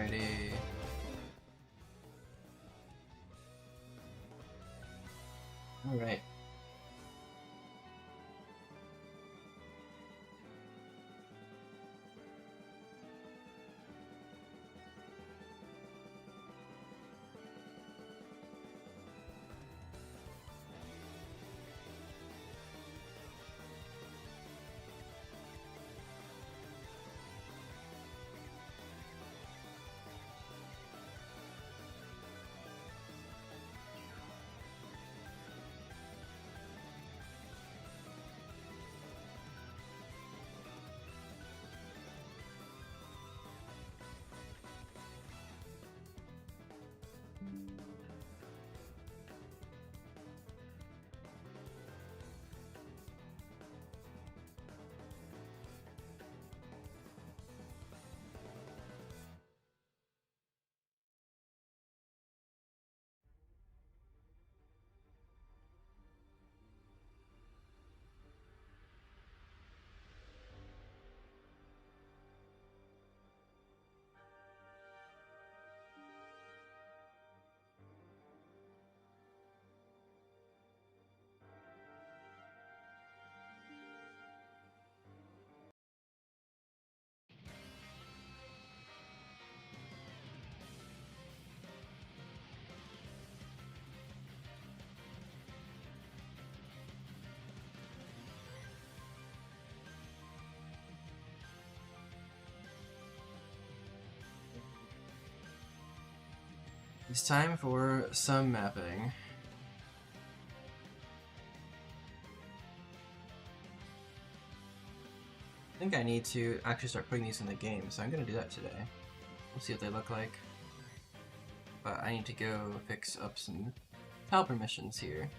Alrighty. Alright. It's time for some mapping. I think I need to actually start putting these in the game, so I'm gonna do that today. We'll see what they look like. But I need to go fix up some tile permissions here.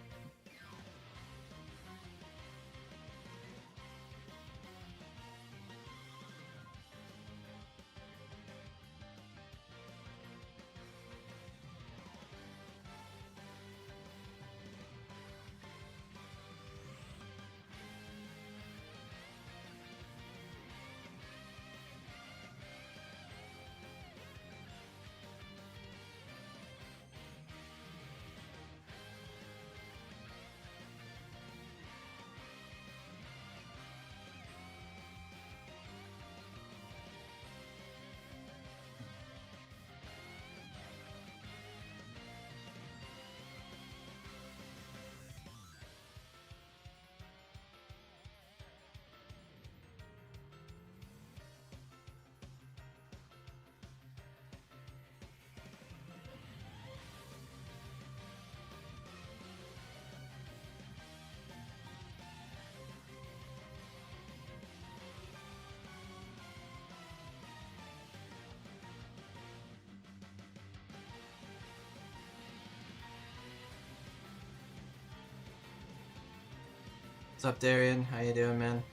What's up, Darian? How you doing, man?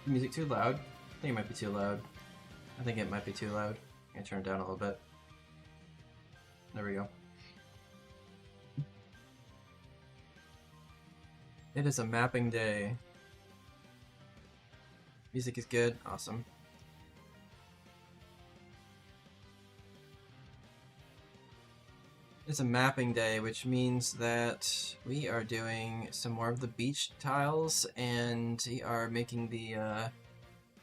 Music too loud? I think it might be too loud. I think it might be too loud. I'm gonna turn it down a little bit. There we go. It is a mapping day. Music is good. Awesome. It's a mapping day, which means that we are doing some more of the beach tiles, and we are making the,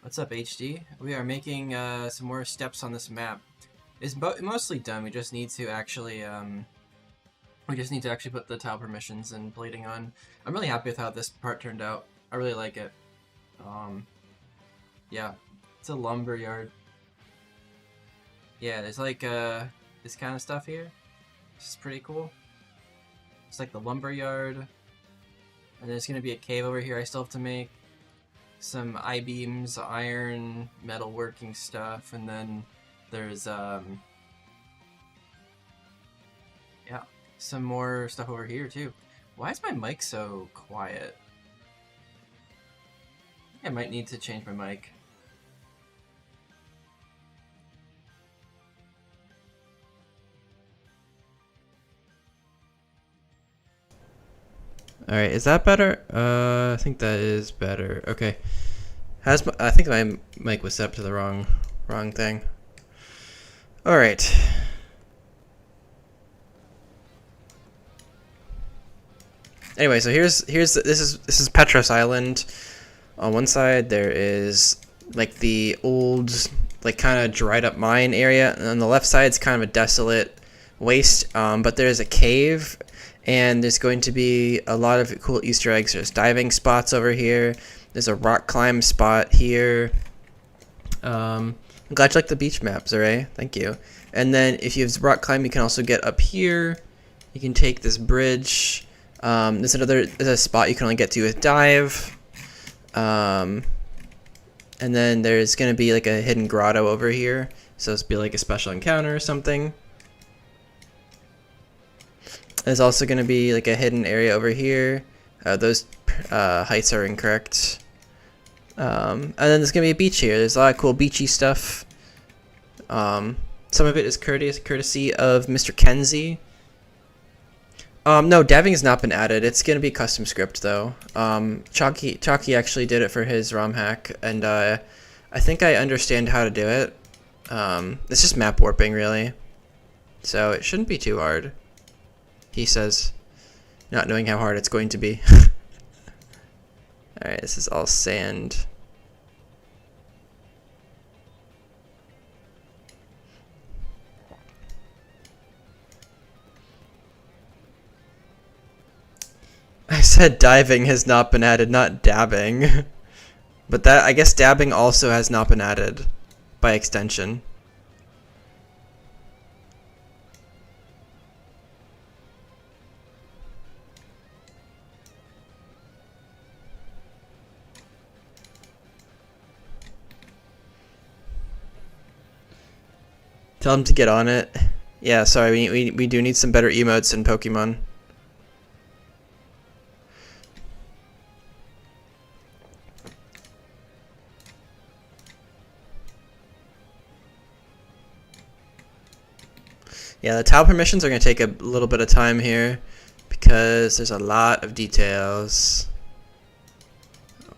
what's up, HD? We are making, some more steps on this map. It's mostly done, we just need to actually, put the tile permissions and plating on. I'm really happy with how this part turned out. I really like it. Yeah, it's a lumber yard. Yeah, there's like, this kind of stuff here. This is pretty cool. It's like the lumber yard. And there's gonna be a cave over here I still have to make. Some I-beams, iron, metalworking stuff, and then there's, yeah, some more stuff over here too. Why is my mic so quiet? I think I might need to change my mic. Alright, is that better? I think that is better. Okay. I think my mic was set up to the wrong Wrong thing. All right. Anyway, so this is Petros Island. On one side there is like the old, like kind of dried up mine area, and on the left side it's kind of a desolate waste. But there's a cave, and there's going to be a lot of cool Easter eggs. There's diving spots over here. There's a rock climb spot here. I'm glad you like the beach map, Zare. Thank you. And then if you have rock climb, you can also get up here. You can take this bridge. There's a spot you can only get to with dive. And then there's going to be like a hidden grotto over here. So it's be like a special encounter or something. There's also going to be like a hidden area over here. Those heights are incorrect. And then there's going to be a beach here. There's a lot of cool beachy stuff. Some of it is courtesy of Mr. Kenzie. No, diving has not been added. It's going to be custom script though. Chalky actually did it for his ROM hack, and I think I understand how to do it. It's just map warping really. So it shouldn't be too hard. He says, not knowing how hard it's going to be. Alright, this is all sand. I said diving has not been added, not dabbing. But that, I guess dabbing also has not been added by extension. Tell him to get on it. Yeah, sorry, we do need some better emotes in Pokemon. Yeah, the tile permissions are going to take a little bit of time here because there's a lot of details.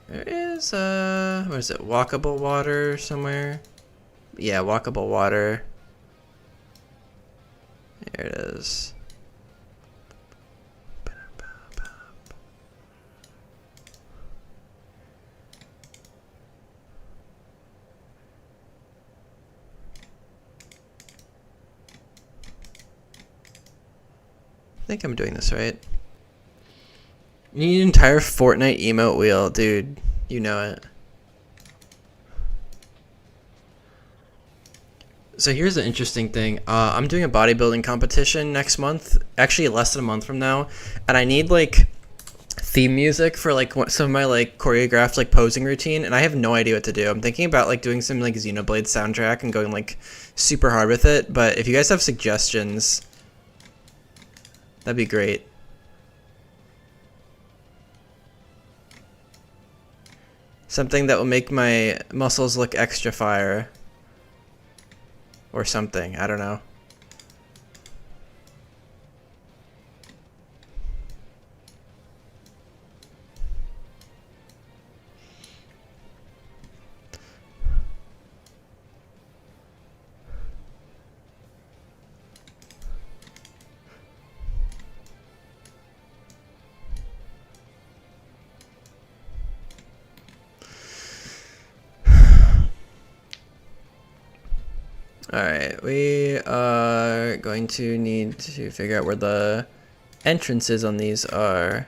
There is, what is it, walkable water somewhere? Yeah, walkable water. There it is. I think I'm doing this right. You need an entire Fortnite emote wheel, dude. You know it. So here's an interesting thing. I'm doing a bodybuilding competition next month. Actually, less than a month from now. And I need, like, theme music for, like, some of my, like, choreographed, like, posing routine. And I have no idea what to do. I'm thinking about, like, doing some, like, Xenoblade soundtrack and going, like, super hard with it. But if you guys have suggestions, that'd be great. Something that will make my muscles look extra fire. Or something, I don't know. Alright, we are going to need to figure out where the entrances on these are.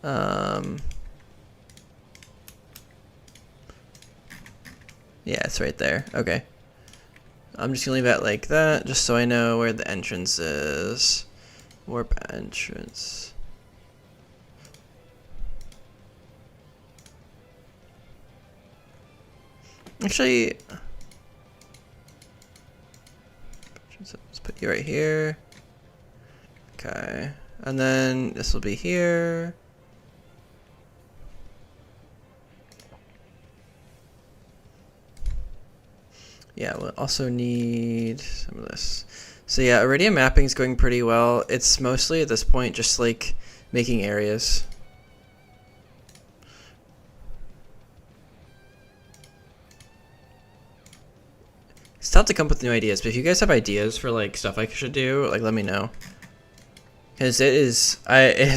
Yeah, it's right there. Okay. I'm just gonna leave that like that, just so I know where the entrance is. Warp entrance. Actually, let's put you right here. Okay, and then this will be here. Yeah, we'll also need some of this. So yeah, Iridium mapping is going pretty well. It's mostly at this point just like making areas. Still have to come up with new ideas, but if you guys have ideas for like stuff I should do, like let me know. Because it is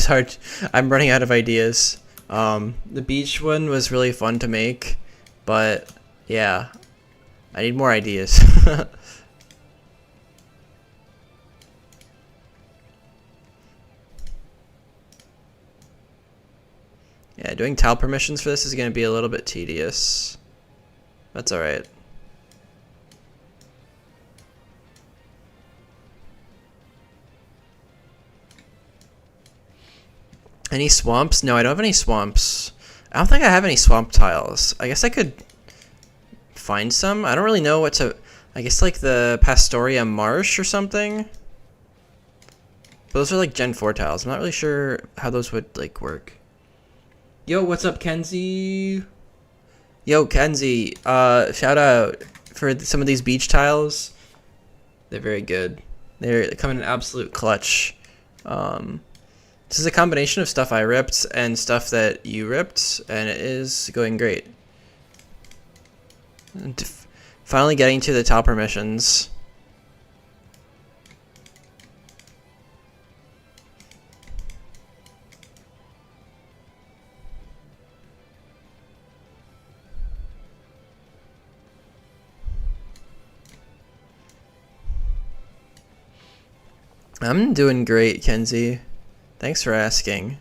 hard. I'm running out of ideas. The beach one was really fun to make, but yeah, I need more ideas. Yeah, doing tile permissions for this is going to be a little bit tedious. That's alright. Any swamps? No, I don't have any swamps. I don't think I have any swamp tiles. I guess I could find some. I don't really know what to... I guess like the Pastoria Marsh or something? But those are like Gen 4 tiles. I'm not really sure how those would like work. Yo, what's up, Kenzie? Yo, Kenzie, shout out for some of these beach tiles. They're very good. They come in an absolute clutch. This is a combination of stuff I ripped and stuff that you ripped, and it is going great. And finally getting to the tile permissions. I'm doing great, Kenzie. Thanks for asking.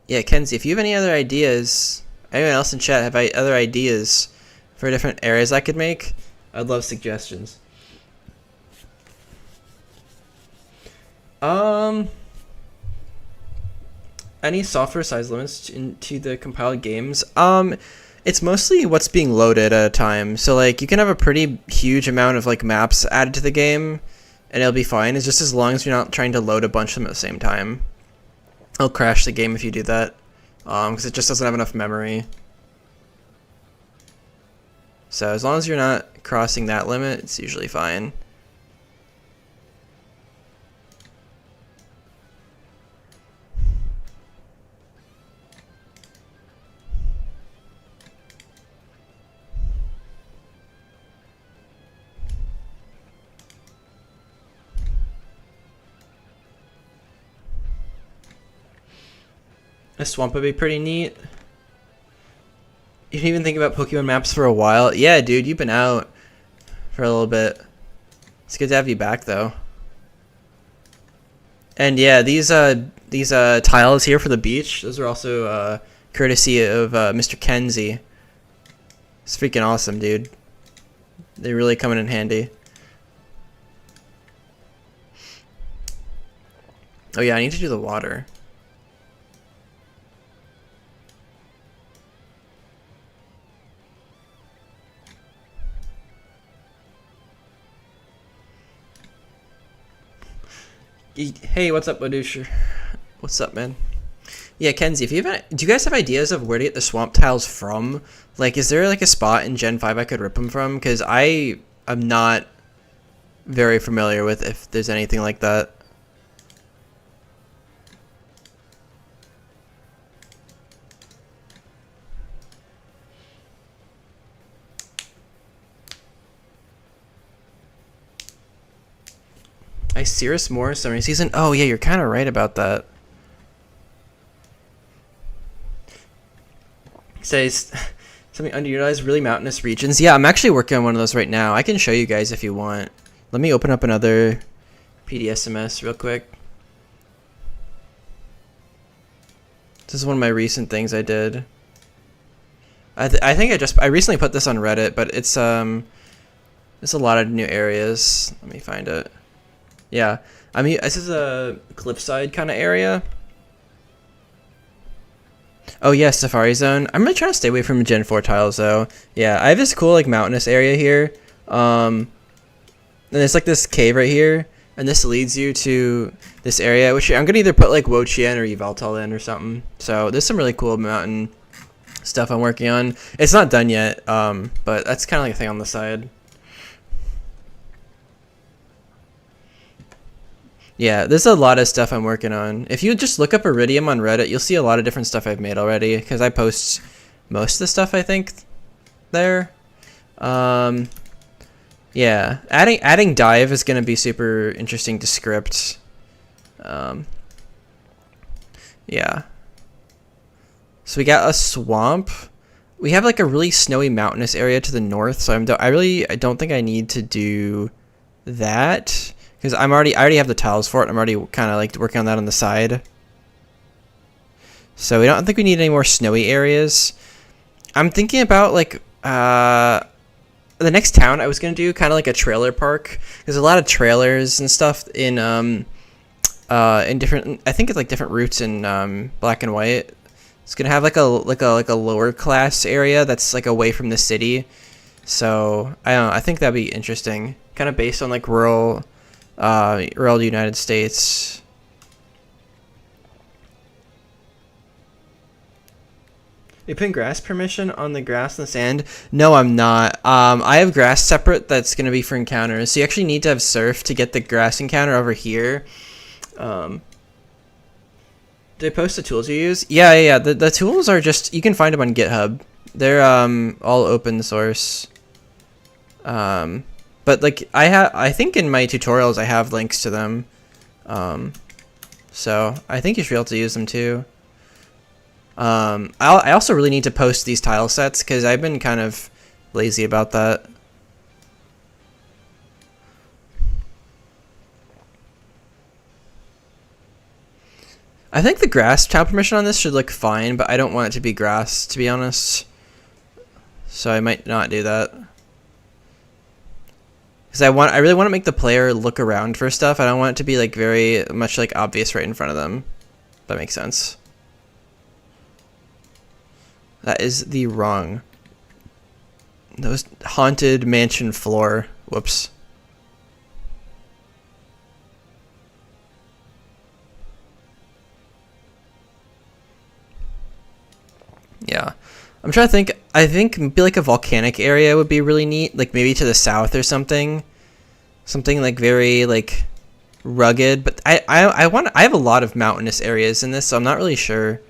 Yeah, Kenzie, if you have any other ideas, anyone else in chat have other ideas for different areas I could make, I'd love suggestions. Any software size limits into the compiled games? It's mostly what's being loaded at a time. So like you can have a pretty huge amount of like maps added to the game and it'll be fine. It's just as long as you're not trying to load a bunch of them at the same time. It'll crash the game if you do that. Because it just doesn't have enough memory. So as long as you're not crossing that limit, it's usually fine. A swamp would be pretty neat. You didn't even think about Pokemon maps for a while. Yeah, dude, you've been out for a little bit. It's good to have you back, though. And yeah, these tiles here for the beach, those are also courtesy of Mr. Kenzie. It's freaking awesome, dude. They're really coming in handy. Oh yeah, I need to do the water. Hey, what's up, Badusher? What's up, man? Yeah, Kenzie, if you have, do you guys have ideas of where to get the swamp tiles from? Like, is there like a spot in Gen 5 I could rip them from? Because I am not very familiar with if there's anything like that. Cirrus Moore summer season? Oh yeah, you're kind of right about that. Says something underutilized, really mountainous regions. Yeah, I'm actually working on one of those right now. I can show you guys if you want. Let me open up another PDSMS real quick. This is one of my recent things I did. I think I recently put this on Reddit, but it's a lot of new areas. Let me find it. Yeah, I mean, this is a cliffside kind of area. Oh yeah, Safari Zone. I'm really trying to stay away from Gen 4 tiles though. Yeah, I have this cool like mountainous area here. And there's like this cave right here, and this leads you to this area, which I'm gonna either put like Wo-Chien or Yveltal in or something. So there's some really cool mountain stuff I'm working on. It's not done yet, but that's kind of like a thing on the side. Yeah, there's a lot of stuff I'm working on. If you just look up Iridium on Reddit, you'll see a lot of different stuff I've made already, because I post most of the stuff, I think, there. Yeah, adding dive is going to be super interesting to script. Yeah. So we got a swamp. We have like a really snowy mountainous area to the north, so I don't think I need to do that, because I already have the tiles for it. I'm already kind of like working on that on the side. So I don't think we need any more snowy areas. I'm thinking about like the next town I was gonna do kind of like a trailer park. There's a lot of trailers and stuff in different, I think it's like different routes in black and white. It's gonna have like a lower class area that's like away from the city. So I don't know, I think that'd be interesting, kind of based on like rural United States. You putting grass permission on the grass and the sand? No, I'm not. I have grass separate that's gonna be for encounters. So you actually need to have surf to get the grass encounter over here. Did I post the tools you use? Yeah. The tools are just, you can find them on GitHub. They're all open source. But like I think in my tutorials I have links to them. So I think you should be able to use them too. I also really need to post these tile sets because I've been kind of lazy about that. I think the grass tile permission on this should look fine, but I don't want it to be grass, to be honest. So I might not do that. Because I really want to make the player look around for stuff. I don't want it to be like very much like obvious right in front of them. That makes sense. That is the wrong. That was haunted mansion floor. Whoops. Yeah. I'm trying to think. I think maybe like a volcanic area would be really neat. Like maybe to the south or something. Something like very like rugged. But I have a lot of mountainous areas in this, so I'm not really sure.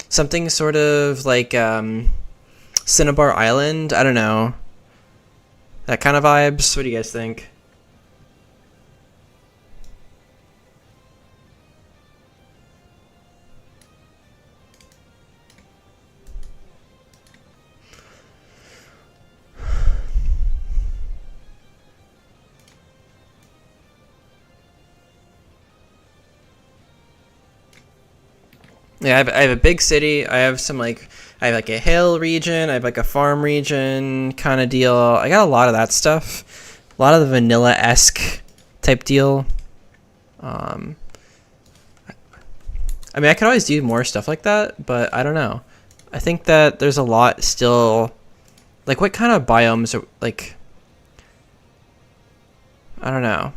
Something sort of like Cinnabar Island. I don't know. That kind of vibes. What do you guys think? Yeah, I have a big city. I have like a hill region. I have like a farm region kind of deal. I got a lot of that stuff. A lot of the vanilla-esque type deal. I mean, I could always do more stuff like that, but I don't know. I think that there's a lot still. Like, what kind of biomes are like? I don't know.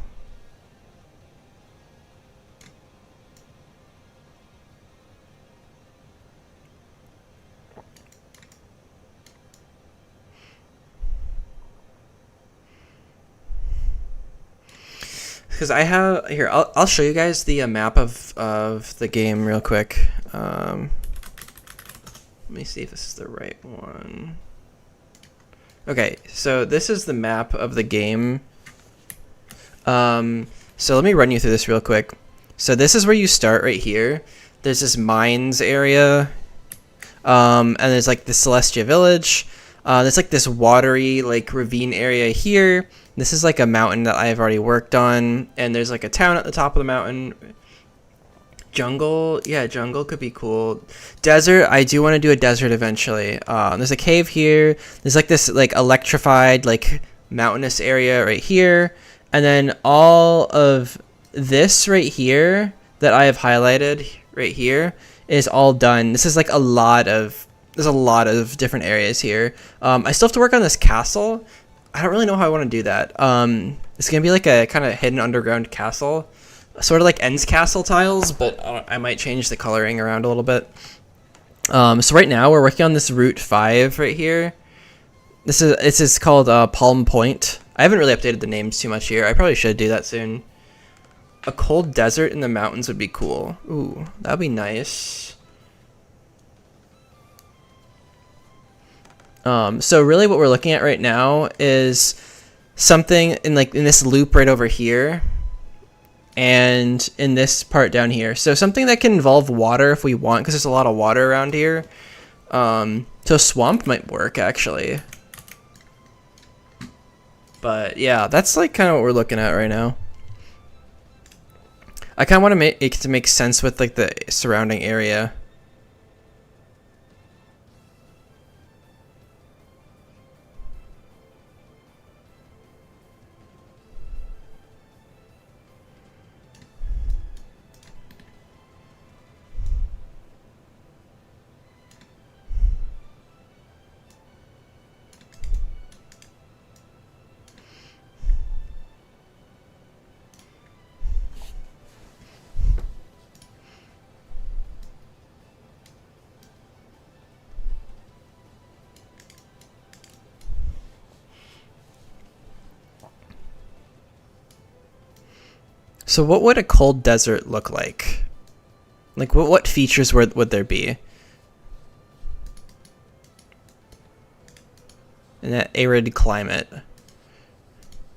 Because I have here, I'll show you guys the map of the game real quick. Let me see if this is the right one. Okay, so this is the map of the game. So let me run you through this real quick. So this is where you start right here. There's this mines area, and there's like the Celestia Village. There's like this watery like ravine area here. This is like a mountain that I've already worked on, and there's like a town at the top of the mountain. Jungle, yeah, jungle could be cool. Desert, I do want to do a desert eventually. There's a cave here. There's like this like electrified like mountainous area right here, and then all of this right here that I have highlighted right here is all done. This is like there's a lot of different areas here. I still have to work on this castle. I don't really know how I want to do that. It's going to be like a kind of hidden underground castle. Sort of like Ends Castle tiles, but I might change the coloring around a little bit. So right now we're working on this Route 5 right here. This is called Palm Point. I haven't really updated the names too much here. I probably should do that soon. A cold desert in the mountains would be cool. Ooh, that'd be nice. So really what we're looking at right now is something in this loop right over here and in this part down here. So something that can involve water if we want, because there's a lot of water around here. So swamp might work actually. But yeah, that's like kind of what we're looking at right now. I kind of want to make it to make sense with like the surrounding area. So what would a cold desert look like? Like what features would there be? In that arid climate.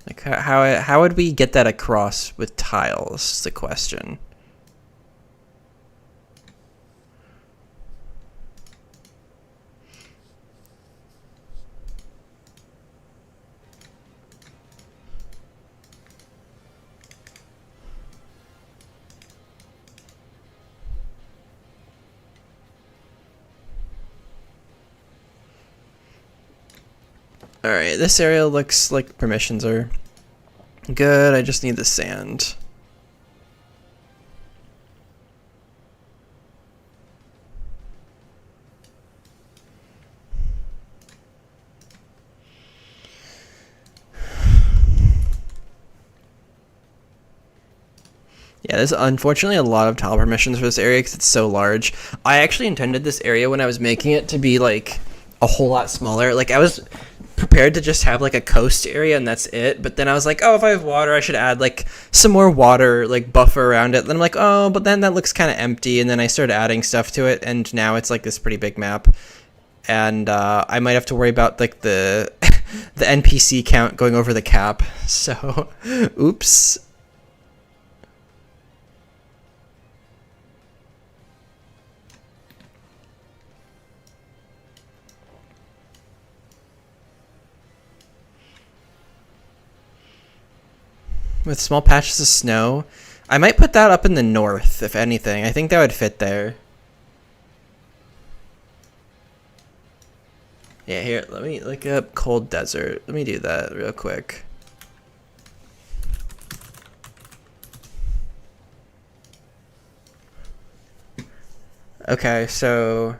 Like how would we get that across with tiles is the question. Alright, this area looks like permissions are good. I just need the sand. Yeah, there's unfortunately a lot of tile permissions for this area because it's so large. I actually intended this area when I was making it to be like a whole lot smaller. Like I was prepared to just have like a coast area and that's it, but then I was like, oh, if I have water I should add like some more water like buffer around it. Then I'm like, oh, but then that looks kind of empty, and then I started adding stuff to it and now it's like this pretty big map. And I might have to worry about like the the NPC count going over the cap, so oops. With small patches of snow. I might put that up in the north, if anything. I think that would fit there. Yeah, here, let me look up cold desert. Let me do that real quick. Okay, so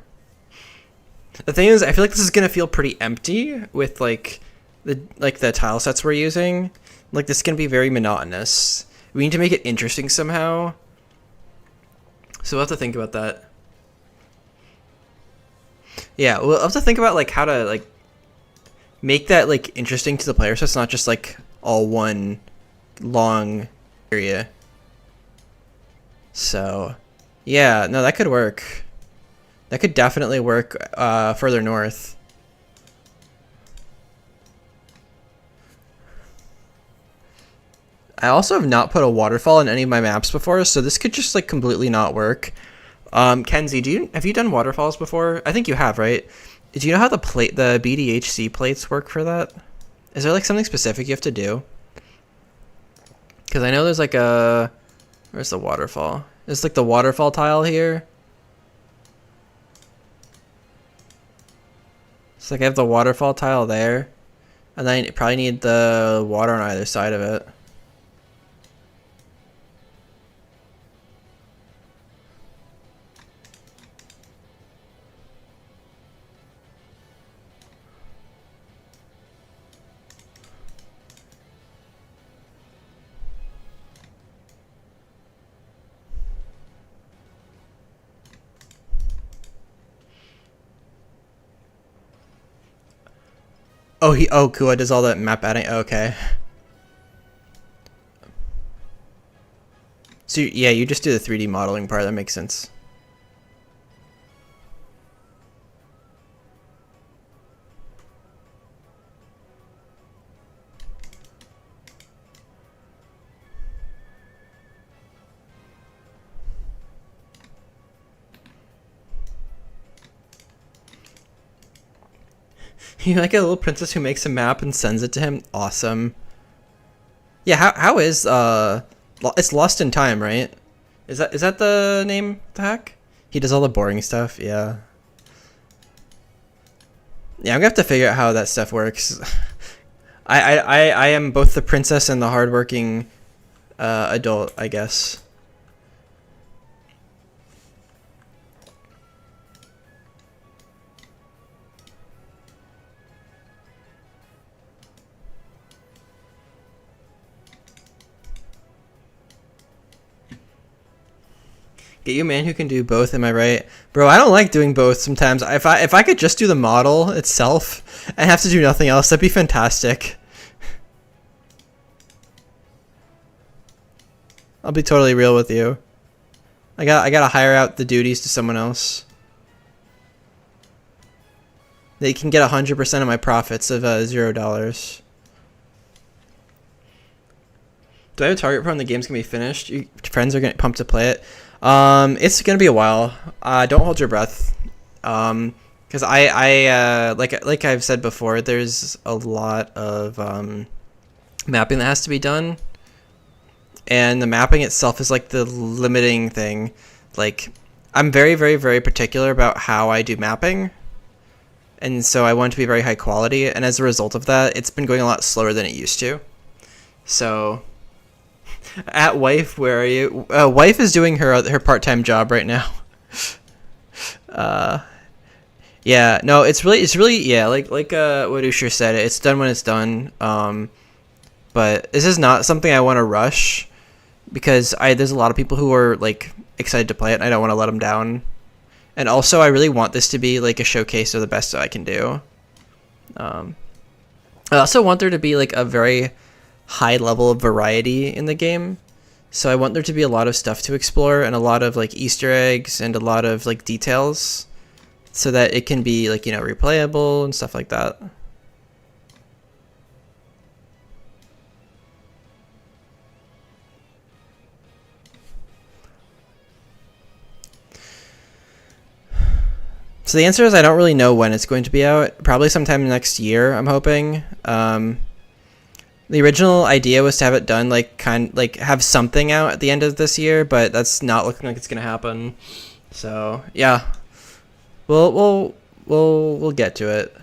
the thing is, I feel like this is gonna feel pretty empty with like the tile sets we're using. Like this is gonna be very monotonous. We need to make it interesting somehow. So we'll have to think about that. Yeah, we'll have to think about like how to like make that like interesting to the player, so it's not just like all one long area. So yeah, no, that could work. That could definitely work further north. I also have not put a waterfall in any of my maps before, so this could just like completely not work. Kenzie, have you done waterfalls before? I think you have, right? Do you know how the BDHC plates work for that? Is there like something specific you have to do? Because I know there's like a... Where's the waterfall? There's like the waterfall tile here. It's like I have the waterfall tile there. And then I probably need the water on either side of it. Oh, Kua does all that map adding. Okay. So yeah, you just do the 3D modeling part. That makes sense. You like a little princess who makes a map and sends it to him? Awesome. Yeah, how is it's Lost in Time, right? Is that the name? The hack? He does all the boring stuff. Yeah. Yeah, I'm gonna have to figure out how that stuff works. I am both the princess and the hardworking adult, I guess. Get you a man who can do both, am I right? Bro, I don't like doing both sometimes. If I could just do the model itself and have to do nothing else, that'd be fantastic. I'll be totally real with you. I gotta hire out the duties to someone else. They can get 100% of my profits of $0. Do I have a target for when the game's gonna be finished? Your friends are gonna pumped to play it. It's gonna be a while. Don't hold your breath. Because like I've said before, there's a lot of mapping that has to be done, and the mapping itself is like the limiting thing. Like, I'm very, very, very particular about how I do mapping, and so I want it to be very high quality. And as a result of that, it's been going a lot slower than it used to. So. At wife, where are you? Wife is doing her part-time job right now. Yeah, no, it's really yeah, like what Usher said, it's done when it's done. But this is not something I want to rush, because there's a lot of people who are like excited to play it, and I don't want to let them down. And also, I really want this to be like a showcase of the best that I can do. I also want there to be like a very high level of variety in the game, so I want there to be a lot of stuff to explore and a lot of like Easter eggs and a lot of like details, so that it can be like, you know, replayable and stuff like that. So the answer is I don't really know when it's going to be out. Probably sometime next year, I'm hoping. The original idea was to have it done like have something out at the end of this year, but that's not looking like it's gonna happen. So yeah, we'll get to it.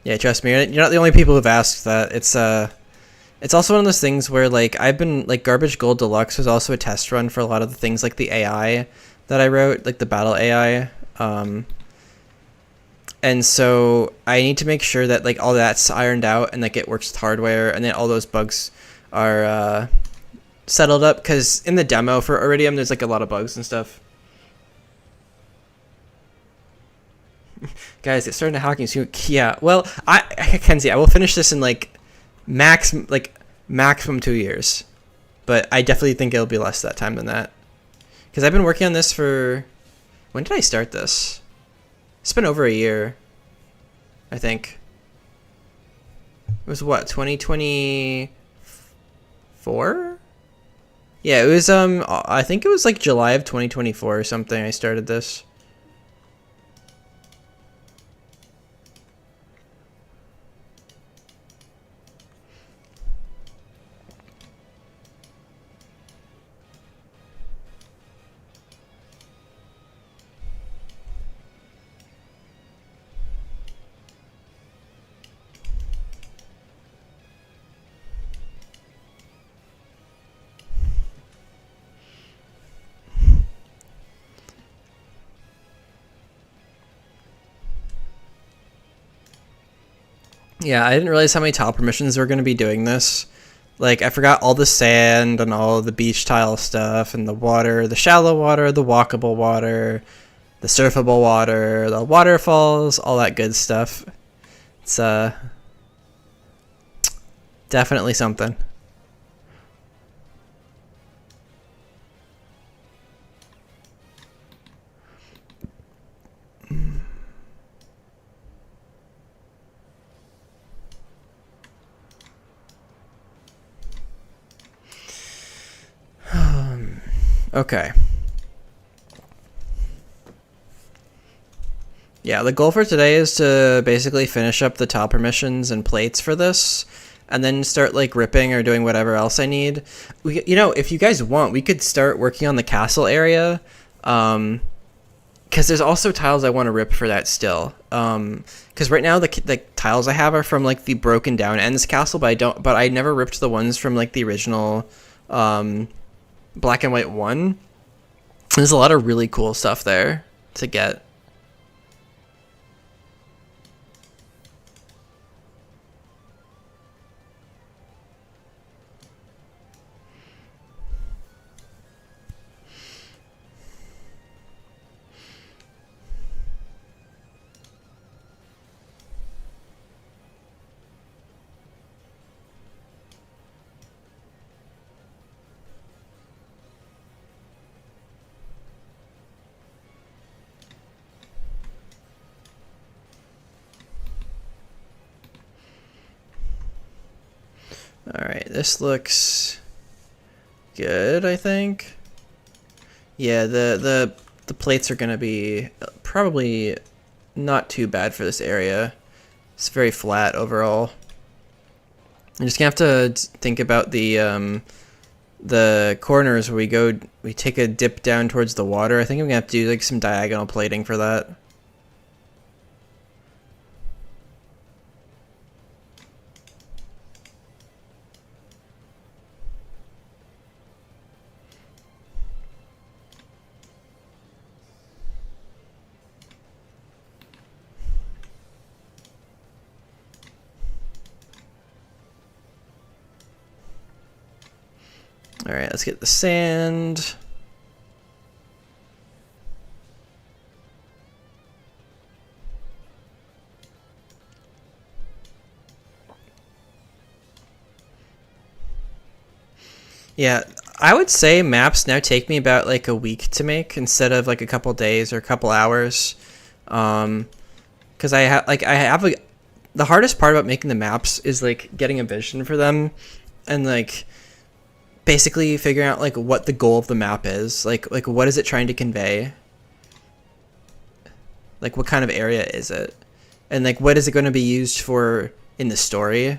Yeah, trust me, you're not the only people who've asked that. It's also one of those things where like I've been like Garbage Gold Deluxe was also a test run for a lot of the things like the AI that I wrote, like the battle AI. And so I need to make sure that like all that's ironed out and like it works with hardware, and then all those bugs are settled up, because in the demo for Iridium there's like a lot of bugs and stuff. Guys, it's starting to hacking soon. Yeah, well, Kenzie, I will finish this in like maximum 2 years, but I definitely think it'll be less that time than that, because I've been working on this for, when did I start this? It's been over a year, I think. It was what, 2024? Yeah, it was I think it was like July of 2024 or something I started this. Yeah, I didn't realize how many tile permissions were going to be doing this. Like, I forgot all the sand and all the beach tile stuff and the water, the shallow water, the walkable water, the surfable water, the waterfalls, all that good stuff. It's definitely something. Okay. Yeah, the goal for today is to basically finish up the tile permissions and plates for this, and then start like ripping or doing whatever else I need. You know, if you guys want, we could start working on the castle area, because there's also tiles I want to rip for that still. Because right now the tiles I have are from like the broken down ends castle, but I never ripped the ones from like the original black and white one. There's a lot of really cool stuff there to get. Alright, this looks good, I think. Yeah, the plates are gonna be probably not too bad for this area. It's very flat overall. I'm just gonna have to think about the corners where we take a dip down towards the water. I think I'm gonna have to do like some diagonal plating for that. Alright, let's get the sand. Yeah, I would say maps now take me about like a week to make instead of like a couple days or a couple hours. Because the hardest part about making the maps is like getting a vision for them and like basically figuring out like what the goal of the map is. Like what is it trying to convey? Like what kind of area is it? And like what is it going to be used for in the story?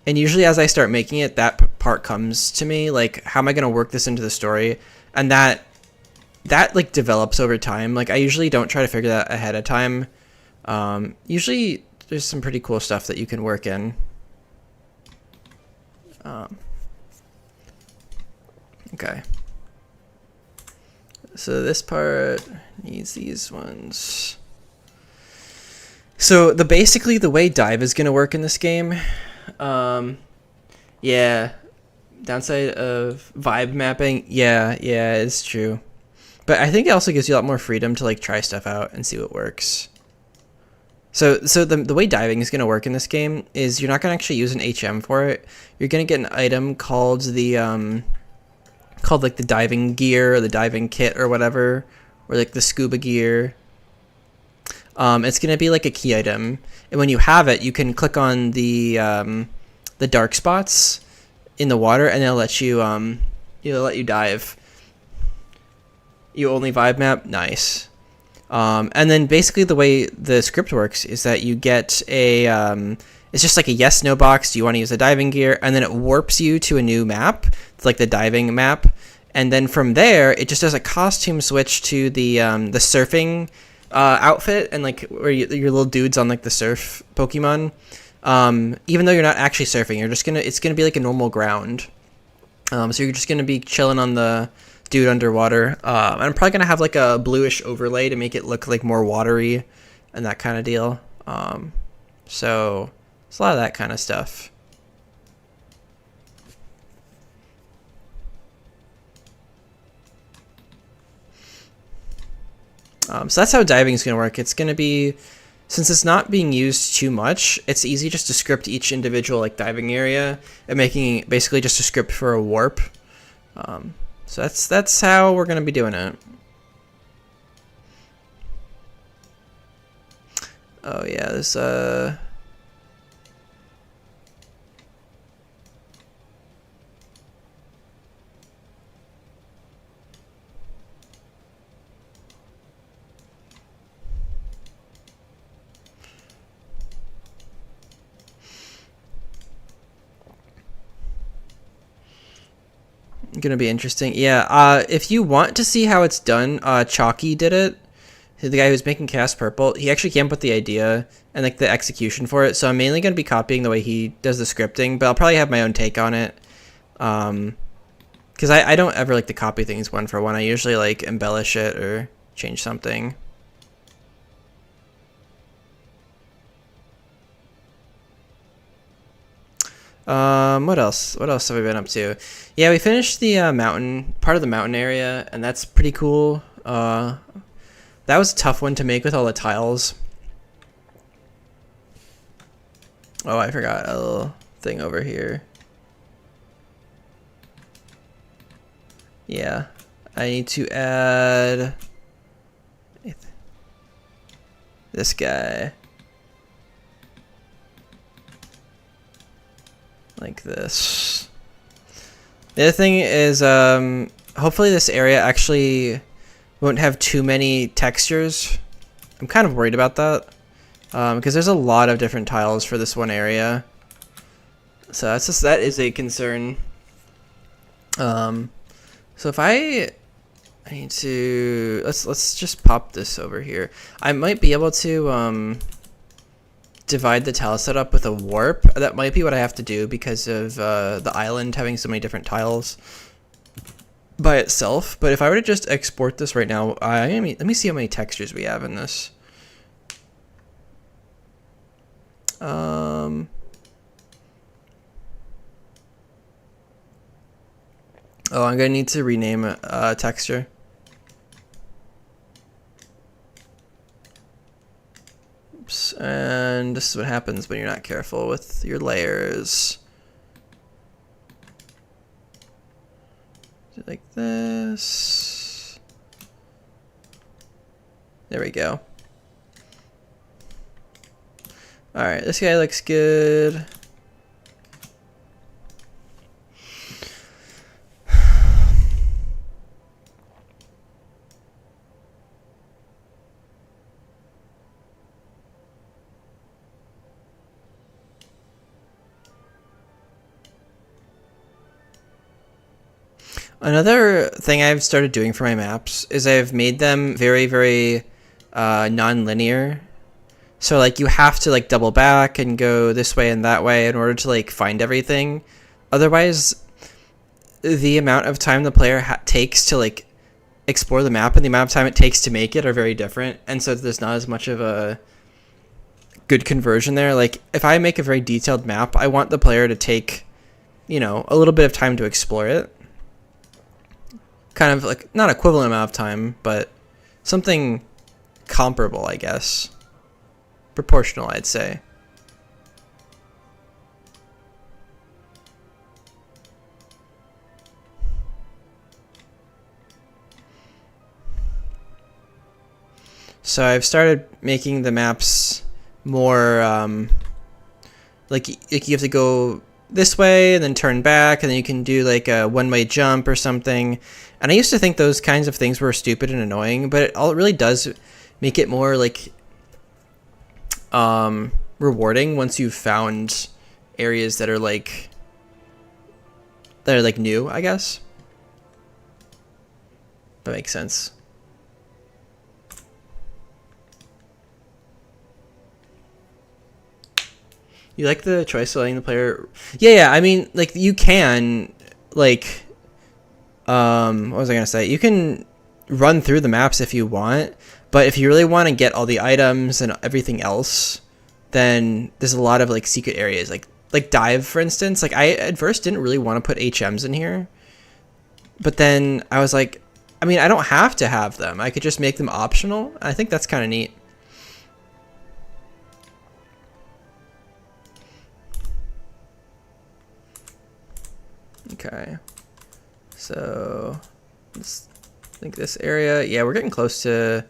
And usually as I start making it, that part comes to me, like how am I going to work this into the story? And that like develops over time. Like I usually don't try to figure that ahead of time. Usually there's some pretty cool stuff that you can work in. Okay. So this part needs these ones. So basically the way dive is going to work in this game, yeah, downside of vibe mapping, yeah, it's true. But I think it also gives you a lot more freedom to like try stuff out and see what works. So the way diving is going to work in this game is you're not going to actually use an HM for it. You're going to get an item called like the diving gear or the diving kit or whatever, or like the scuba gear. It's going to be like a key item, and when you have it, you can click on the dark spots in the water, and it'll let you dive. You only vibe map, nice. And then basically the way the script works is that you get a it's just like a yes no box. Do you want to use the diving gear? And then it warps you to a new map. It's like the diving map, and then from there it just does a costume switch to the surfing outfit, and like where your little dudes on like the surf Pokemon. Even though you're not actually surfing, it's gonna be like a normal ground. So you're just gonna be chilling on the dude underwater. And I'm probably gonna have like a bluish overlay to make it look like more watery and that kind of deal. So it's a lot of that kind of stuff. So that's how diving is going to work. It's going to be since it's not being used too much, it's easy just to script each individual like diving area and making basically just a script for a warp. So that's how we're gonna be doing it. Oh yeah, there's gonna be interesting. Yeah, if you want to see how it's done, Chalky did it. The guy who's making Cast Purple, he actually came up with the idea and like the execution for it. So I'm mainly gonna be copying the way he does the scripting, but I'll probably have my own take on it. Because I don't ever like to copy things one for one. I usually like embellish it or change something. What else? What else have we been up to? Yeah, we finished the mountain, part of the mountain area, and that's pretty cool. That was a tough one to make with all the tiles. Oh, I forgot a little thing over here. Yeah, I need to add this guy. Like this. The other thing is, hopefully this area actually won't have too many textures. I'm kind of worried about that, because there's a lot of different tiles for this one area. So that is a concern. So if I need to, let's just pop this over here. I might be able to divide the tile setup with a warp. That might be what I have to do because of the island having so many different tiles by itself. But if I were to just export this right now, let me see how many textures we have in this. Oh, I'm gonna need to rename a texture. Oops. And this is what happens when you're not careful with your layers. Like this. There we go. Alright, this guy looks good. Another thing I've started doing for my maps is I've made them very, very non-linear. So like you have to like double back and go this way and that way in order to like find everything. Otherwise, the amount of time the player takes to like explore the map and the amount of time it takes to make it are very different. And so there's not as much of a good conversion there. Like if I make a very detailed map, I want the player to take, you know, a little bit of time to explore it. Kind of like not equivalent amount of time, but something comparable, I guess. Proportional, I'd say. So I've started making the maps more like you have to go this way and then turn back, and then you can do like a one-way jump or something. And I used to think those kinds of things were stupid and annoying, but it really does make it more like rewarding once you've found areas that are like new, I guess. That makes sense. You like the choice of letting the player... Yeah, I mean, like, you can, like... what was I going to say? You can run through the maps if you want, but if you really want to get all the items and everything else, then there's a lot of, like, secret areas. Like Dive, for instance. Like, I at first didn't really want to put HMs in here, but then I was like, I mean, I don't have to have them. I could just make them optional. I think that's kind of neat. Okay. So let's think this area. Yeah, we're getting close to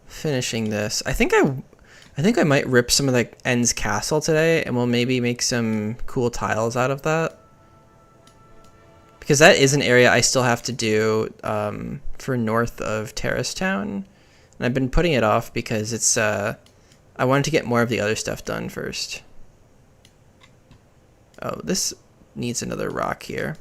finishing this. I think I might rip some of the End's castle today, and we'll maybe make some cool tiles out of that. Because that is an area I still have to do for north of Terrace Town. And I've been putting it off because it's I wanted to get more of the other stuff done first. Oh, this needs another rock here.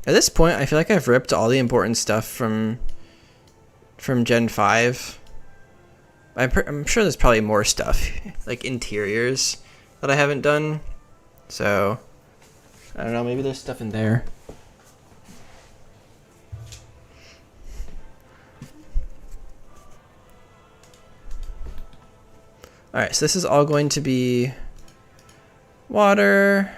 At this point, I feel like I've ripped all the important stuff from Gen 5. I'm sure there's probably more stuff, like interiors, that I haven't done. So, I don't know, maybe there's stuff in there. Alright, so this is all going to be water.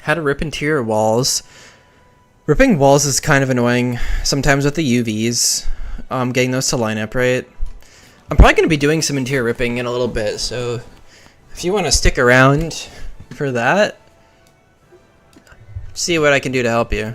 How to rip interior walls. Ripping walls is kind of annoying sometimes with the UVs. Getting those to line up right. I'm probably going to be doing some interior ripping in a little bit, so if you want to stick around for that, see what I can do to help you.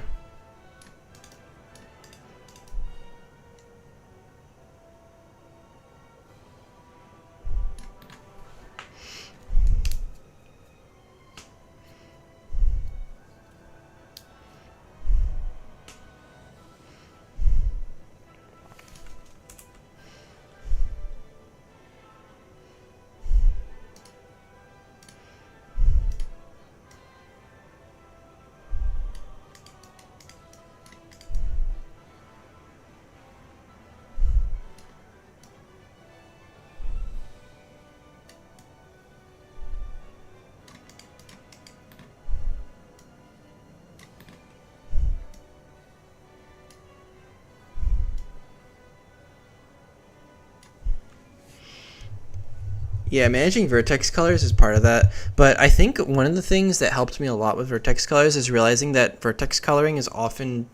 Yeah, managing vertex colors is part of that, but I think one of the things that helped me a lot with vertex colors is realizing that vertex coloring is often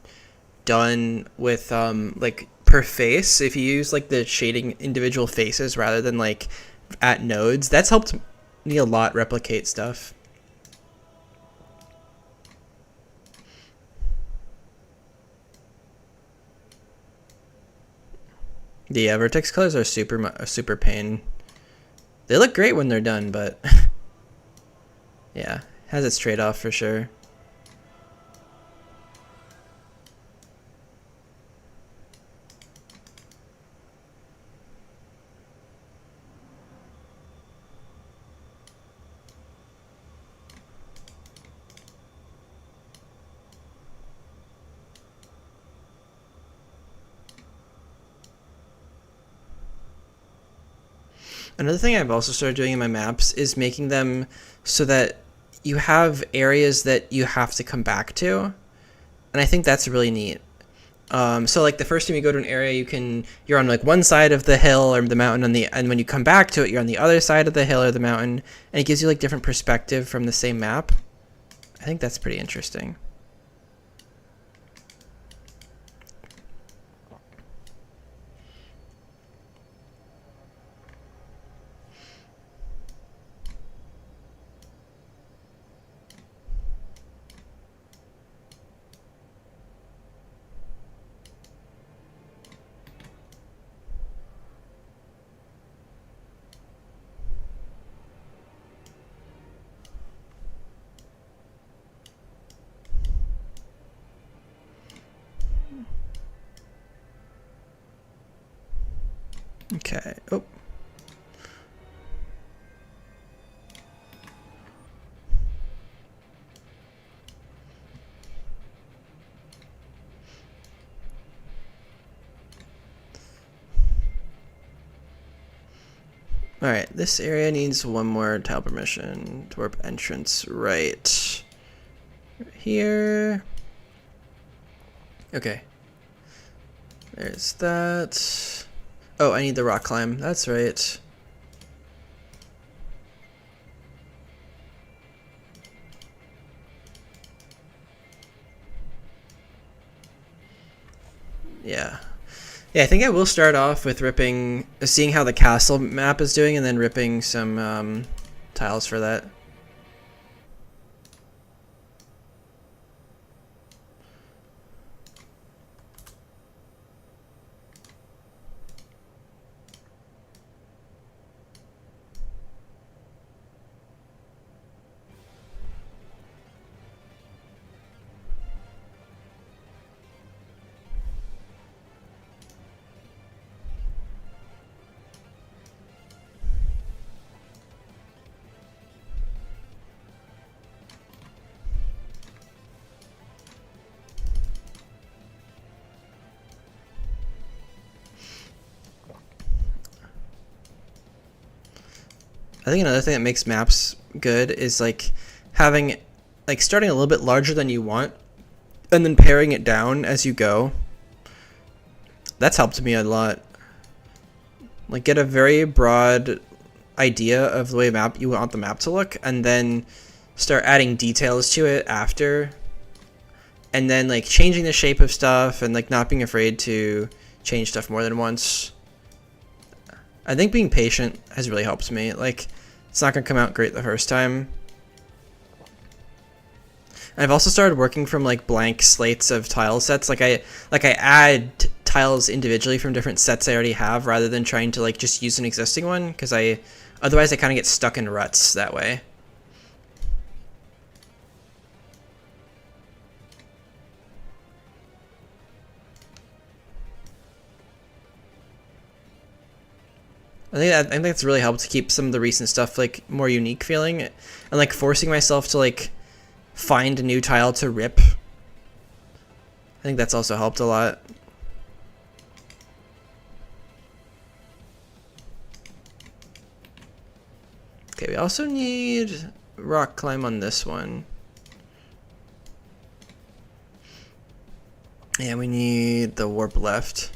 done with like per face. If you use like the shading individual faces rather than like at nodes, that's helped me a lot replicate stuff. Yeah, vertex colors are super pain. They look great when they're done, but yeah, has its trade-off for sure. Another thing I've also started doing in my maps is making them so that you have areas that you have to come back to, and I think that's really neat. So like the first time you go to an area, you're on like one side of the hill or the mountain, and when you come back to it, you're on the other side of the hill or the mountain, and it gives you like different perspective from the same map. I think that's pretty interesting. Okay. Oh. Alright, this area needs one more tile permission. Warp entrance right here. Okay. There's that. Oh, I need the rock climb. That's right. Yeah. Yeah, I think I will start off with seeing how the castle map is doing, and then ripping some tiles for that. I think another thing that makes maps good is like having like starting a little bit larger than you want and then paring it down as you go. That's helped me a lot. Like get a very broad idea of the way map you want the map to look, and then start adding details to it after, and then like changing the shape of stuff and like not being afraid to change stuff more than once. I think being patient has really helped me. Like, it's not gonna come out great the first time. I've also started working from like blank slates of tile sets. Like I add tiles individually from different sets I already have, rather than trying to like just use an existing one, because otherwise I kind of get stuck in ruts that way. I think that's really helped to keep some of the recent stuff like more unique feeling, and like forcing myself to like find a new tile to rip. I think that's also helped a lot. Okay, we also need rock climb on this one. And we need the warp left.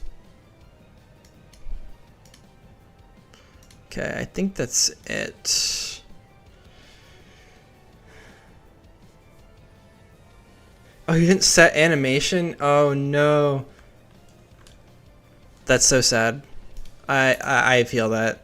Okay, I think that's it. Oh, you didn't set animation? Oh no. That's so sad. I feel that.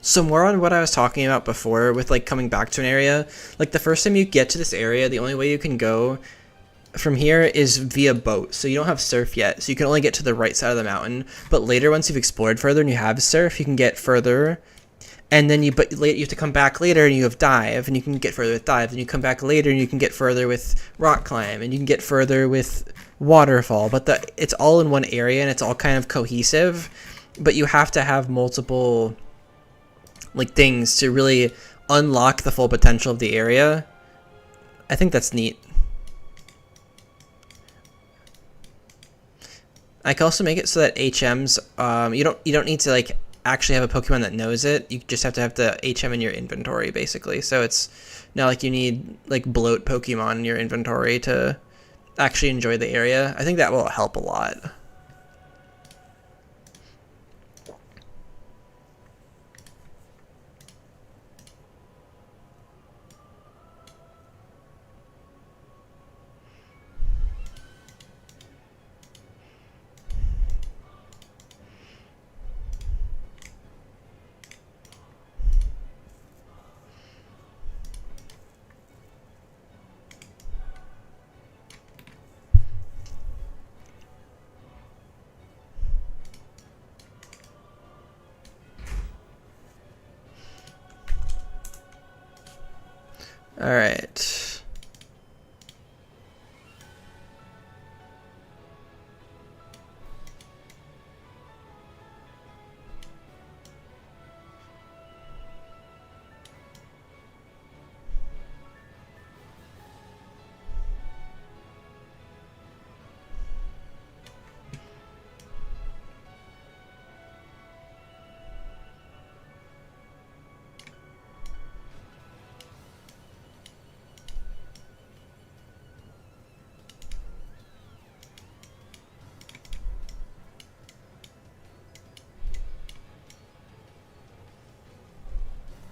So more on what I was talking about before with like coming back to an area. Like the first time you get to this area, the only way you can go from here is via boat. So you don't have surf yet, so you can only get to the right side of the mountain. But later, once you've explored further and you have surf, you can get further. And then you have to come back later and you have dive, and you can get further with dive. And you come back later and you can get further with rock climb, and you can get further with waterfall. But it's all in one area and it's all kind of cohesive. But you have to have multiple like things to really unlock the full potential of the area. I think that's neat. I can also make it so that HMs, you don't need to like actually have a Pokemon that knows it. You just have to have the HM in your inventory, basically. So it's not like you need like bloat Pokemon in your inventory to actually enjoy the area. I think that will help a lot. All right.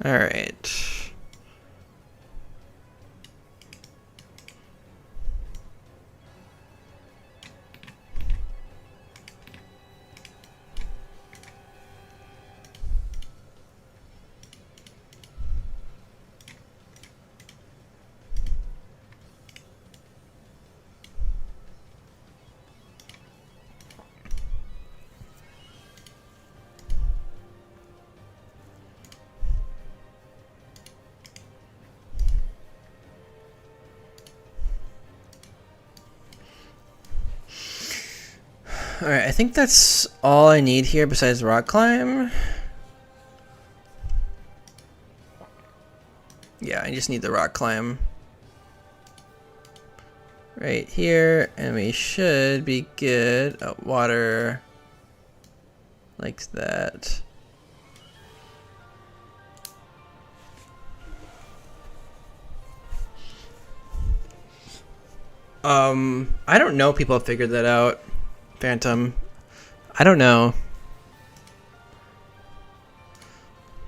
All right. Alright, I think that's all I need here besides rock climb. Yeah, I just need the rock climb. Right here, and we should be good. Oh, water. Like that. I don't know if people have figured that out. Phantom. I don't know.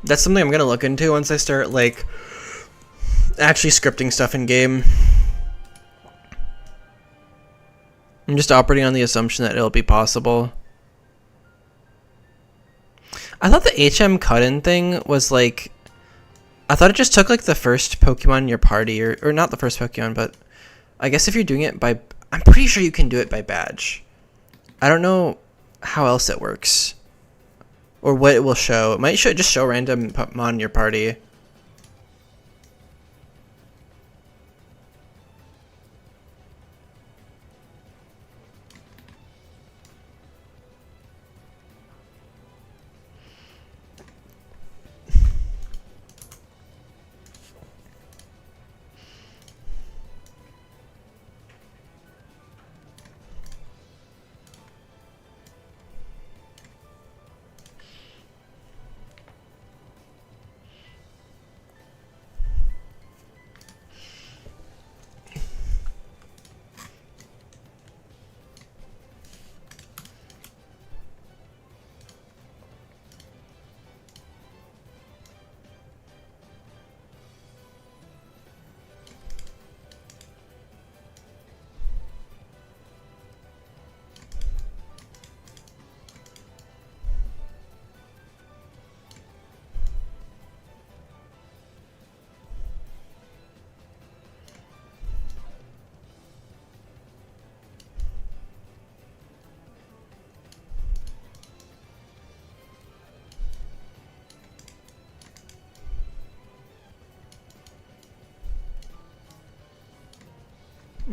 That's something I'm gonna look into once I start, like, actually scripting stuff in game. I'm just operating on the assumption that it'll be possible. I thought the HM cut-in thing was, like... I thought it just took, like, the first Pokemon in your party, or not the first Pokemon, but... I guess if you're doing it by... I'm pretty sure you can do it by badge. I don't know how else it works. Or what it will show. It might just show random Pokemon in your party.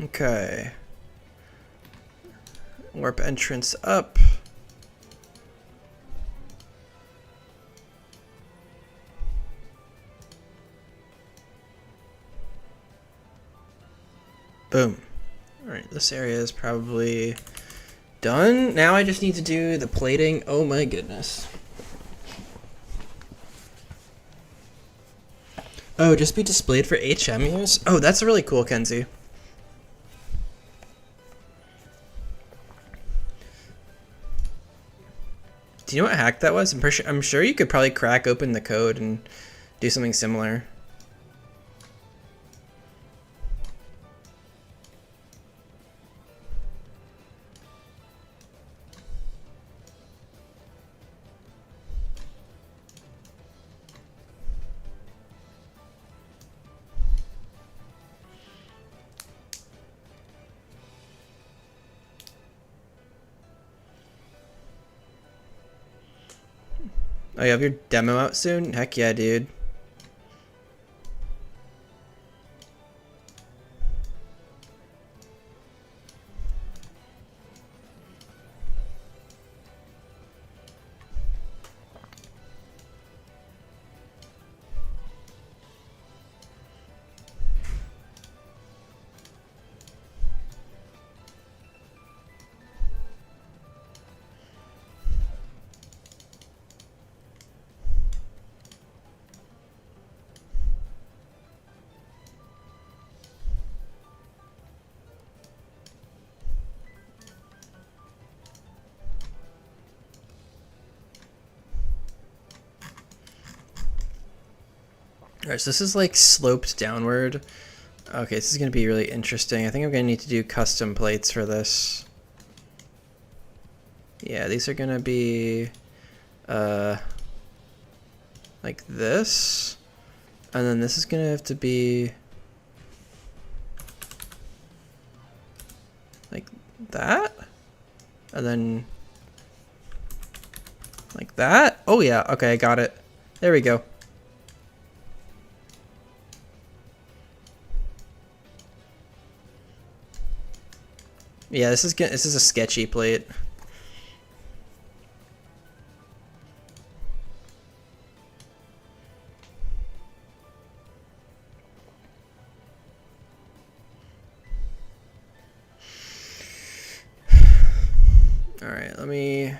Okay. Warp entrance up. Boom. Alright, this area is probably done. Now I just need to do the plating. Oh my goodness. Oh, just be displayed for HM use? Oh, that's really cool, Kenzie. Do you know what hack that was? I'm sure you could probably crack open the code and do something similar. Oh, you have your demo out soon? Heck yeah, dude. Alright, so this is like sloped downward. Okay, this is going to be really interesting. I think I'm going to need to do custom plates for this. Yeah, these are going to be like this. And then this is going to have to be like that. And then like that. Oh yeah, okay, I got it. There we go. Yeah, this is a sketchy plate. All right, let me.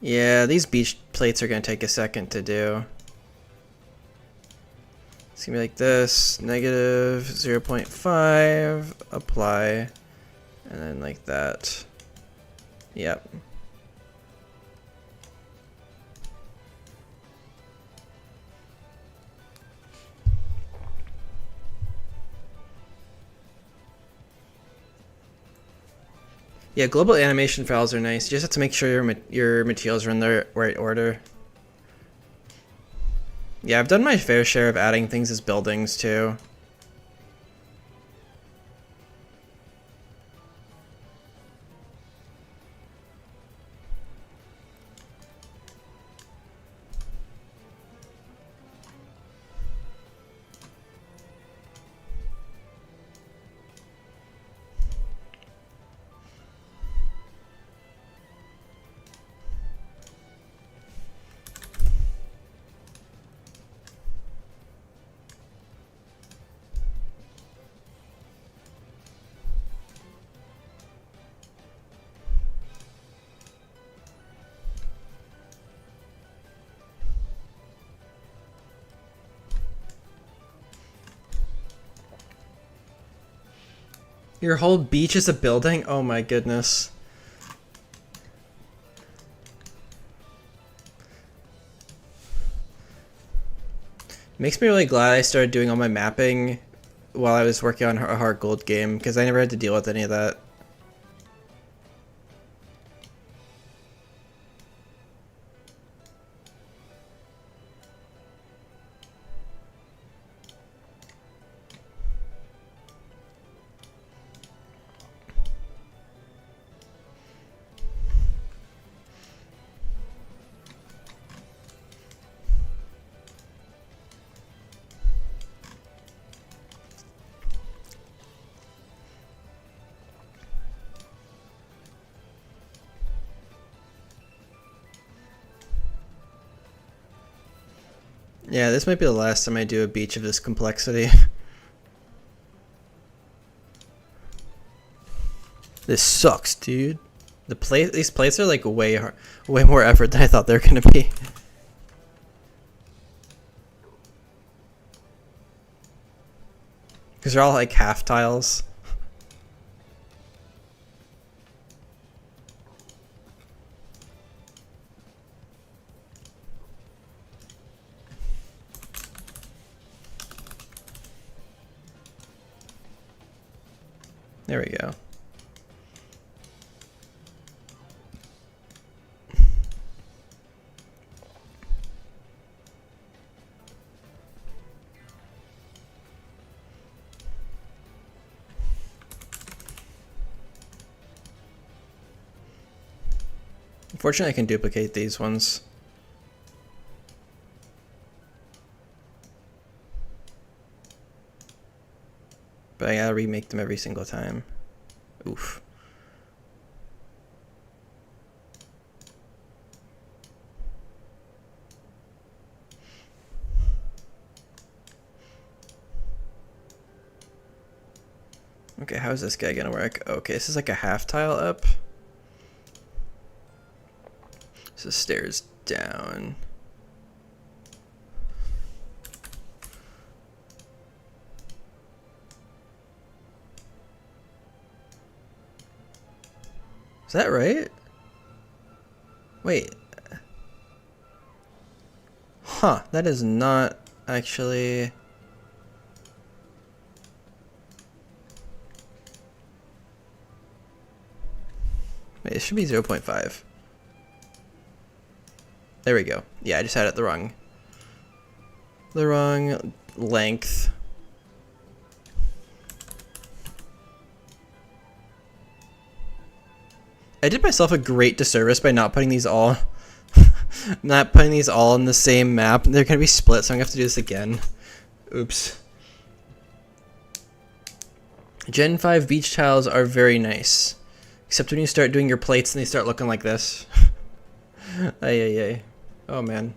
Yeah, these beach plates are gonna take a second to do. It's gonna be like this, negative 0.5, apply, and then like that. Yep. Yeah, global animation files are nice. You just have to make sure your materials are in the right order. Yeah, I've done my fair share of adding things as buildings too. Your whole beach is a building? Oh my goodness. Makes me really glad I started doing all my mapping while I was working on a hard gold game, because I never had to deal with any of that. Yeah, this might be the last time I do a beach of this complexity. This sucks, dude. These plates are like way more effort than I thought they were gonna be. Because they're all like half tiles. There we go. Unfortunately, I can duplicate these ones. But I gotta remake them every single time. Oof. Okay, how's this guy gonna work? Okay, this is like a half tile up. So stairs down. Is that right? Wait. Huh, that is not actually... Wait, it should be 0.5. There we go. Yeah, I just had it the wrong length. I did myself a great disservice by not putting these all on the same map. They're gonna be split, so I'm gonna have to do this again. Oops. Gen 5 beach tiles are very nice. Except when you start doing your plates and they start looking like this. Ay ay ay. Oh man.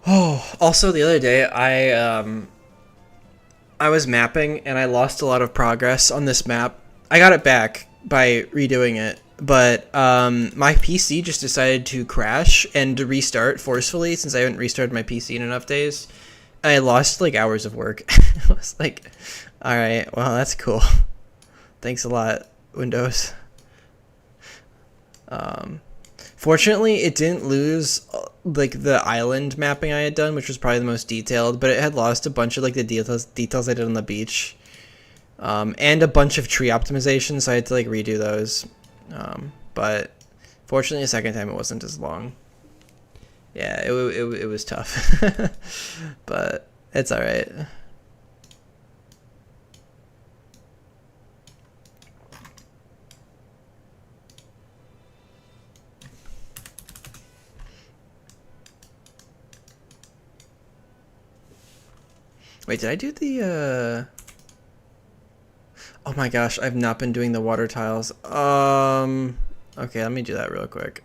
Oh, also the other day I was mapping and I lost a lot of progress on this map. I got it back by redoing it, but my PC just decided to crash and to restart forcefully since I haven't restarted my PC in enough days. I lost like hours of work. I was like, all right, well that's cool. Thanks a lot, Windows. Fortunately, it didn't lose like the island mapping I had done, which was probably the most detailed, but it had lost a bunch of like the details I did on the beach, and a bunch of tree optimization, so I had to like redo those. But fortunately, the second time it wasn't as long. Yeah, it was tough, but it's all right. Wait, did I do the, Oh my gosh, I've not been doing the water tiles. Okay, let me do that real quick.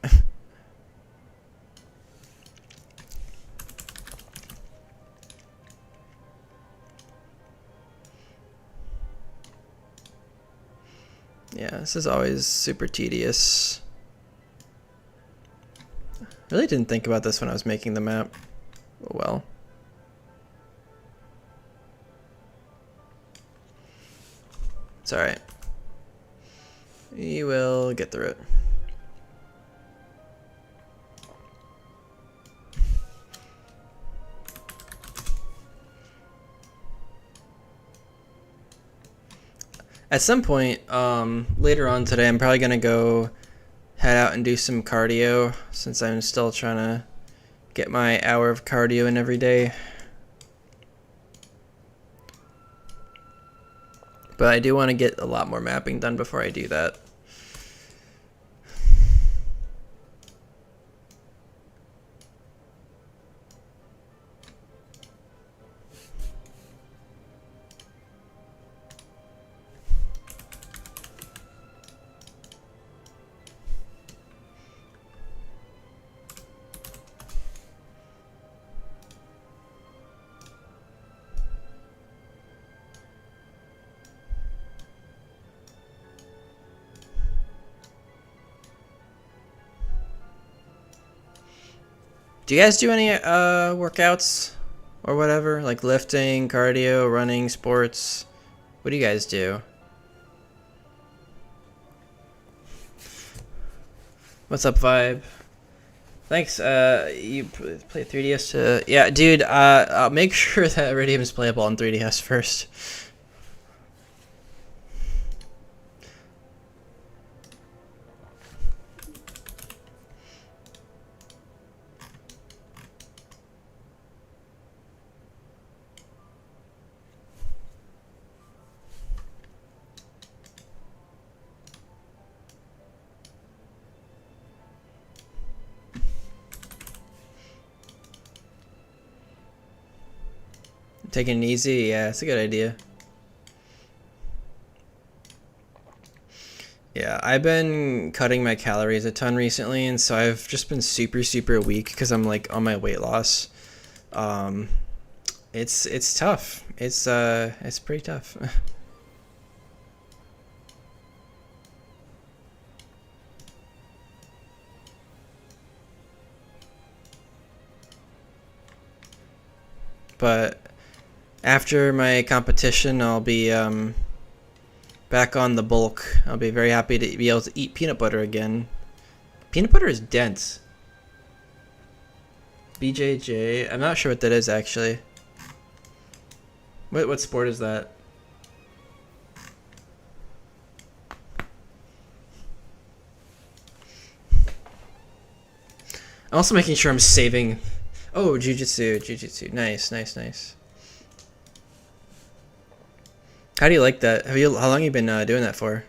Yeah, this is always super tedious. I really didn't think about this when I was making the map. Oh well. It's alright. We will get through it. At some point, later on today, I'm probably gonna go head out and do some cardio since I'm still trying to get my hour of cardio in every day. But I do want to get a lot more mapping done before I do that. Do you guys do any workouts or whatever? Like lifting, cardio, running, sports? What do you guys do? What's up, Vibe? Thanks. You play 3DS to... Yeah, dude, I'll make sure that Iridium is playable on 3DS first. Taking it easy, yeah, it's a good idea. Yeah, I've been cutting my calories a ton recently, and so I've just been super weak because I'm like on my weight loss. Um, it's tough. It's pretty tough. But after my competition, I'll be back on the bulk. I'll be very happy to be able to eat peanut butter again. Peanut butter is dense. BJJ. I'm not sure what that is actually. What sport is that? I'm also making sure I'm saving. Oh, jujitsu. Nice. How do you like that? How long have you been doing that for?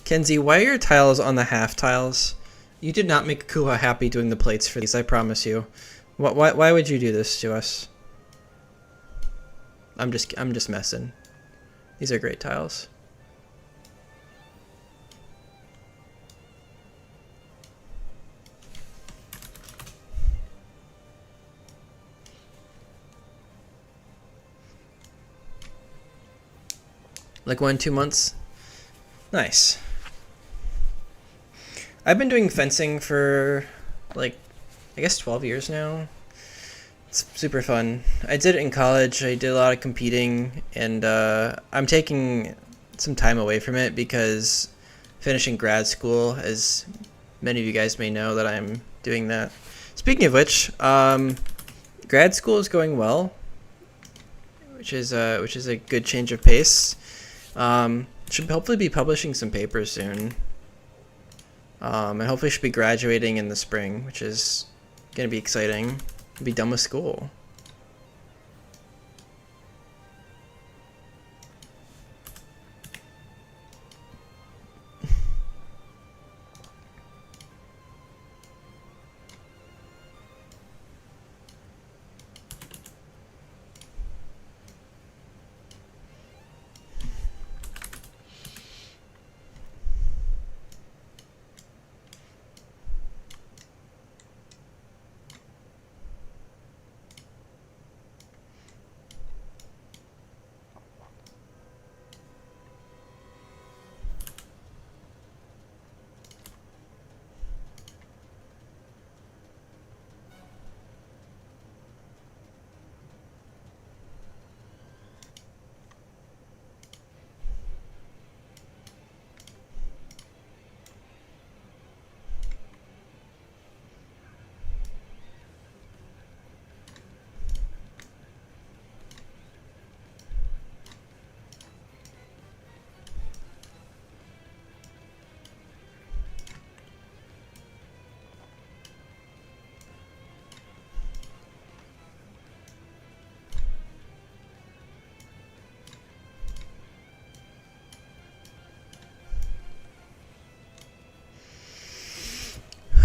Kenzie, why are your tiles on the half tiles? You did not make Kuha happy doing the plates for these, I promise you. Why would you do this to us? I'm just messing. These are great tiles. Like 1-2 months? Nice. I've been doing fencing for like I guess 12 years now. It's super fun. I did it in college. I did a lot of competing, and I'm taking some time away from it because finishing grad school, as many of you guys may know, that I'm doing that. Speaking of which, grad school is going well, which is a good change of pace. Should hopefully be publishing some papers soon, and hopefully should be graduating in the spring, which is gonna be exciting. Be done with school.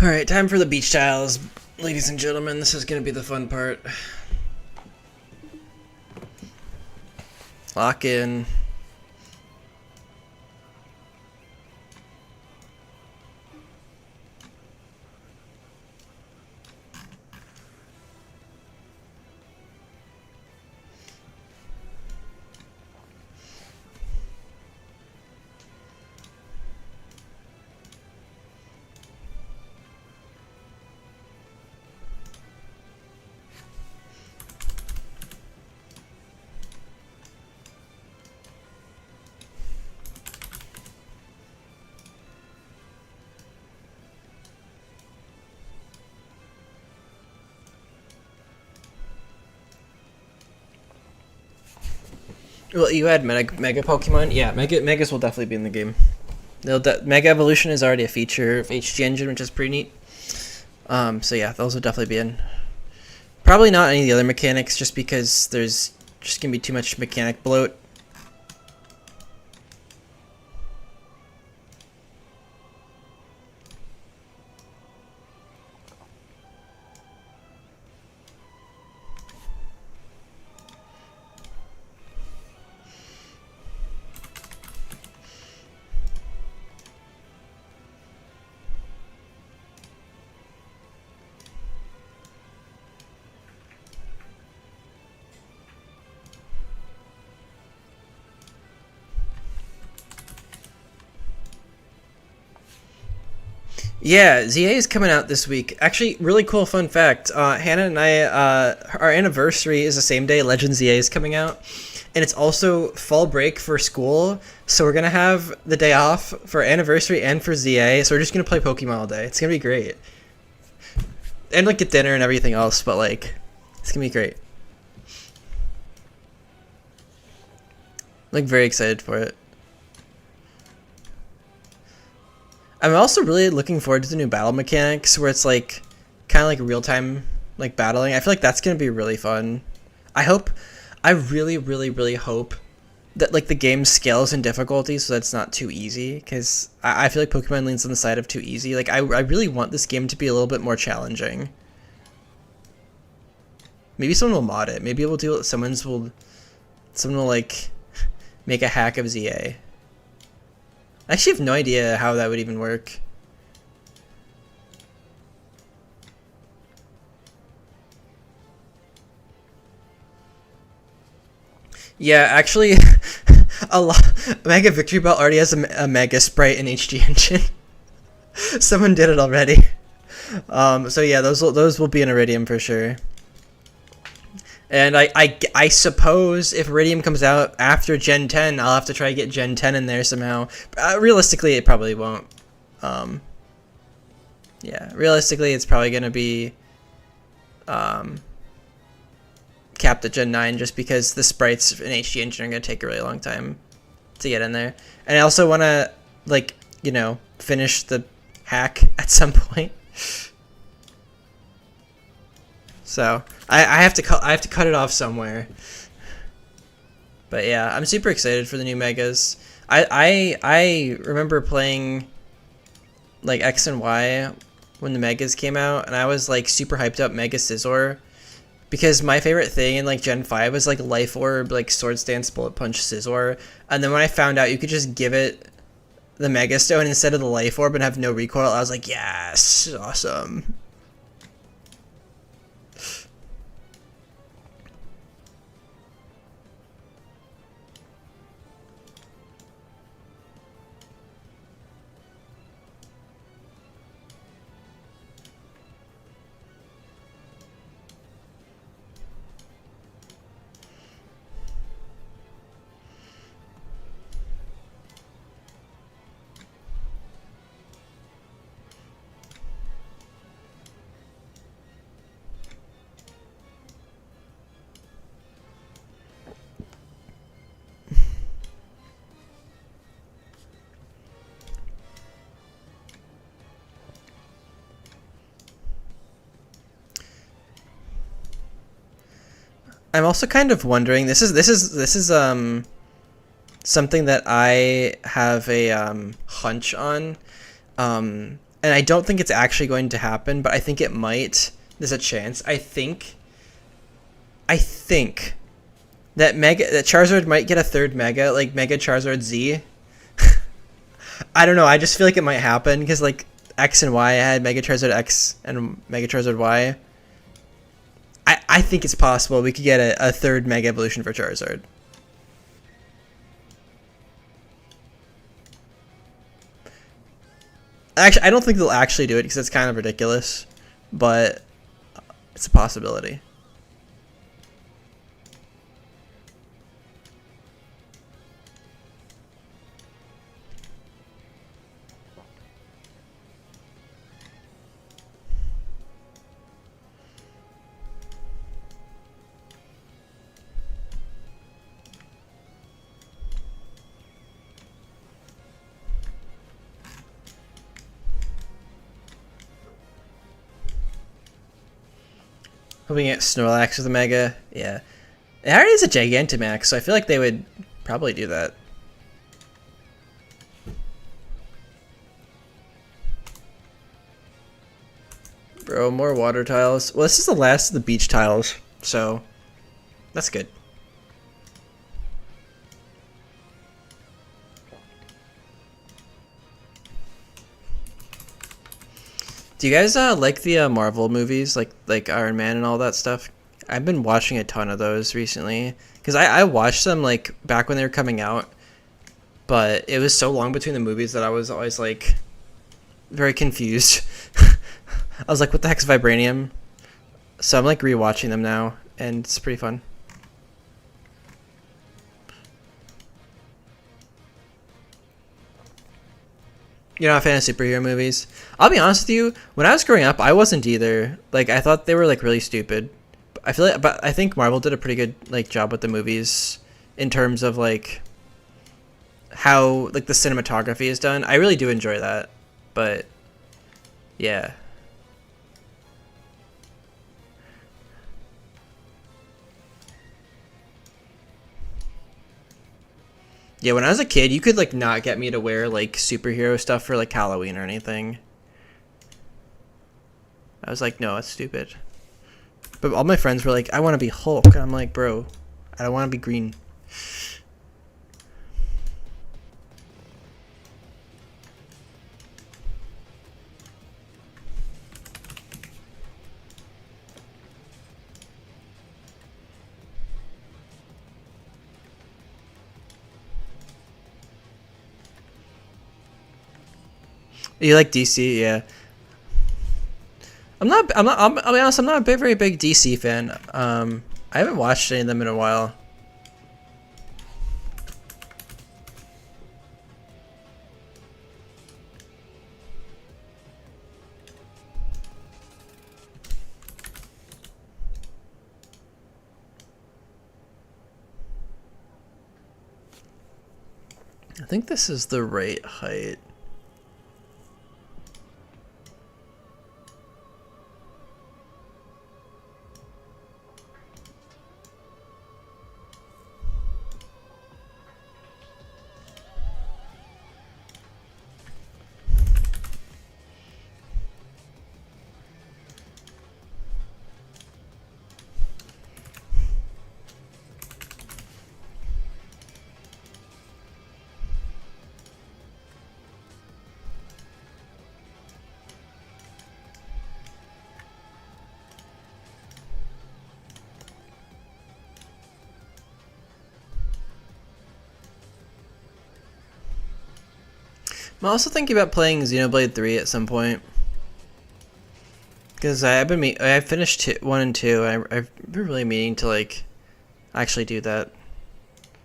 Alright, time for the beach tiles. Ladies and gentlemen, this is going to be the fun part. Lock in. Well, you had Mega Pokemon? Yeah, Megas will definitely be in the game. Mega Evolution is already a feature of HG Engine, which is pretty neat. So yeah, those will definitely be in. Probably not any of the other mechanics, just because there's just going to be too much mechanic bloat. Yeah, ZA is coming out this week. Actually, really cool fun fact. Hannah and I, our anniversary is the same day Legend ZA is coming out. And it's also fall break for school. So we're going to have the day off for anniversary and for ZA. So we're just going to play Pokemon all day. It's going to be great. And like get dinner and everything else. But like, it's going to be great. Like very excited for it. I'm also really looking forward to the new battle mechanics where it's like kind of like real-time like battling. I feel like that's going to be really fun. I really, really, really hope that like the game scales in difficulty so that's not too easy because I feel like Pokemon leans on the side of too easy. Like I really want this game to be a little bit more challenging. Maybe someone will mod it. Maybe we'll do someone will like make a hack of ZA. I actually have no idea how that would even work. Yeah, actually, a lot. Mega Victory Belt already has a Mega Sprite in HG Engine. Someone did it already. So yeah, those will be in Iridium for sure. And I suppose if Iridium comes out after Gen 10, I'll have to try to get Gen 10 in there somehow. Realistically, it probably won't. Yeah, realistically, it's probably going to be capped at Gen 9 just because the sprites in HG Engine are going to take a really long time to get in there. And I also want to, like, you know, finish the hack at some point. So I have to cut it off somewhere. But yeah, I'm super excited for the new megas. I remember playing like X and Y when the megas came out, and I was like super hyped up Mega Scizor because my favorite thing in like Gen 5 was like Life Orb, like Swords Dance, Bullet Punch, Scizor, and then when I found out you could just give it the Mega Stone instead of the Life Orb and have no recoil, I was like, yes, awesome. I'm also kind of wondering. This is something that I have a hunch on, and I don't think it's actually going to happen, but I think it might. There's a chance. I think that Charizard might get a third Mega, like Mega Charizard Z. I don't know. I just feel like it might happen because like X and Y had Mega Charizard X and Mega Charizard Y. I think it's possible we could get a third Mega Evolution for Charizard. Actually, I don't think they'll actually do it because it's kind of ridiculous, but it's a possibility. Hoping it Snorlax with a Mega. Yeah. It already is a Gigantamax, so I feel like they would probably do that. Bro, more water tiles. Well, this is the last of the beach tiles, so that's good. Do you guys like the Marvel movies, like Iron Man and all that stuff? I've been watching a ton of those recently because I watched them like back when they were coming out, but it was so long between the movies that I was always like, very confused. I was like, what the heck's vibranium? So I'm like rewatching them now, and it's pretty fun. You're not a fan of superhero movies? I'll be honest with you. When I was growing up, I wasn't either. Like, I thought they were like really stupid. I feel like, but I think Marvel did a pretty good like job with the movies in terms of like how like the cinematography is done. I really do enjoy that, but yeah. Yeah, when I was a kid, you could like not get me to wear like superhero stuff for like Halloween or anything. I was like, no, that's stupid. But all my friends were like, I want to be Hulk. And I'm like, bro, I don't want to be green. You like DC, yeah. I'll be honest, I'm not a very big DC fan. I haven't watched any of them in a while. I think this is the right height. I'm also thinking about playing Xenoblade 3 at some point. Because I finished 1 and 2. I've been really meaning to like actually do that.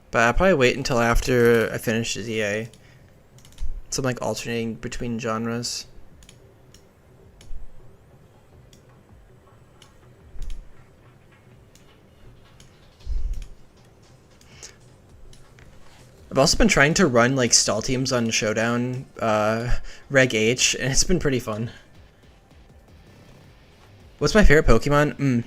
But I'll probably wait until after I finish ZA. So I'm like alternating between genres. I've also been trying to run like stall teams on Showdown, Reg H, and it's been pretty fun. What's my favorite Pokemon?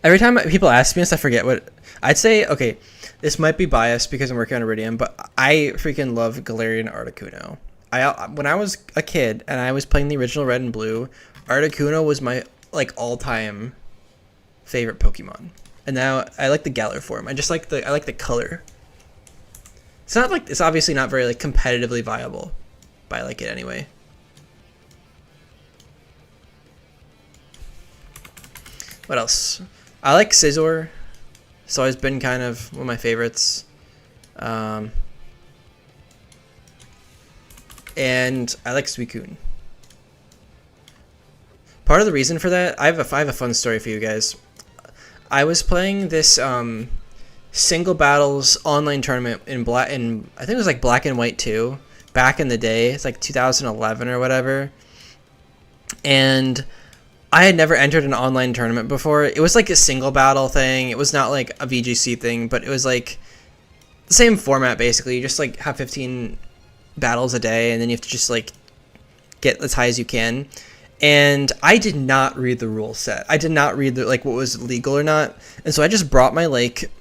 Every time people ask me this, I forget what I'd say. Okay, this might be biased because I'm working on Iridium, but I freaking love Galarian Articuno. When I was a kid and I was playing the original Red and Blue, Articuno was my like all-time favorite Pokemon. And now I like the Galar form. I like the color. It's not like it's obviously not very like competitively viable, but I like it anyway. What else? I like Scizor. It's always been kind of one of my favorites. And I like Suicune. Part of the reason for that, I have a fun story for you guys. I was playing this single battles online tournament in I think it was like Black and White 2 back in the day. It's like 2011 or whatever. And I had never entered an online tournament before. It was like a single battle thing. It was not like a VGC thing, but it was like the same format basically. You just like have 15 battles a day and then you have to just like get as high as you can. And I did not read the rule set. I did not read like what was legal or not. And so I just brought my like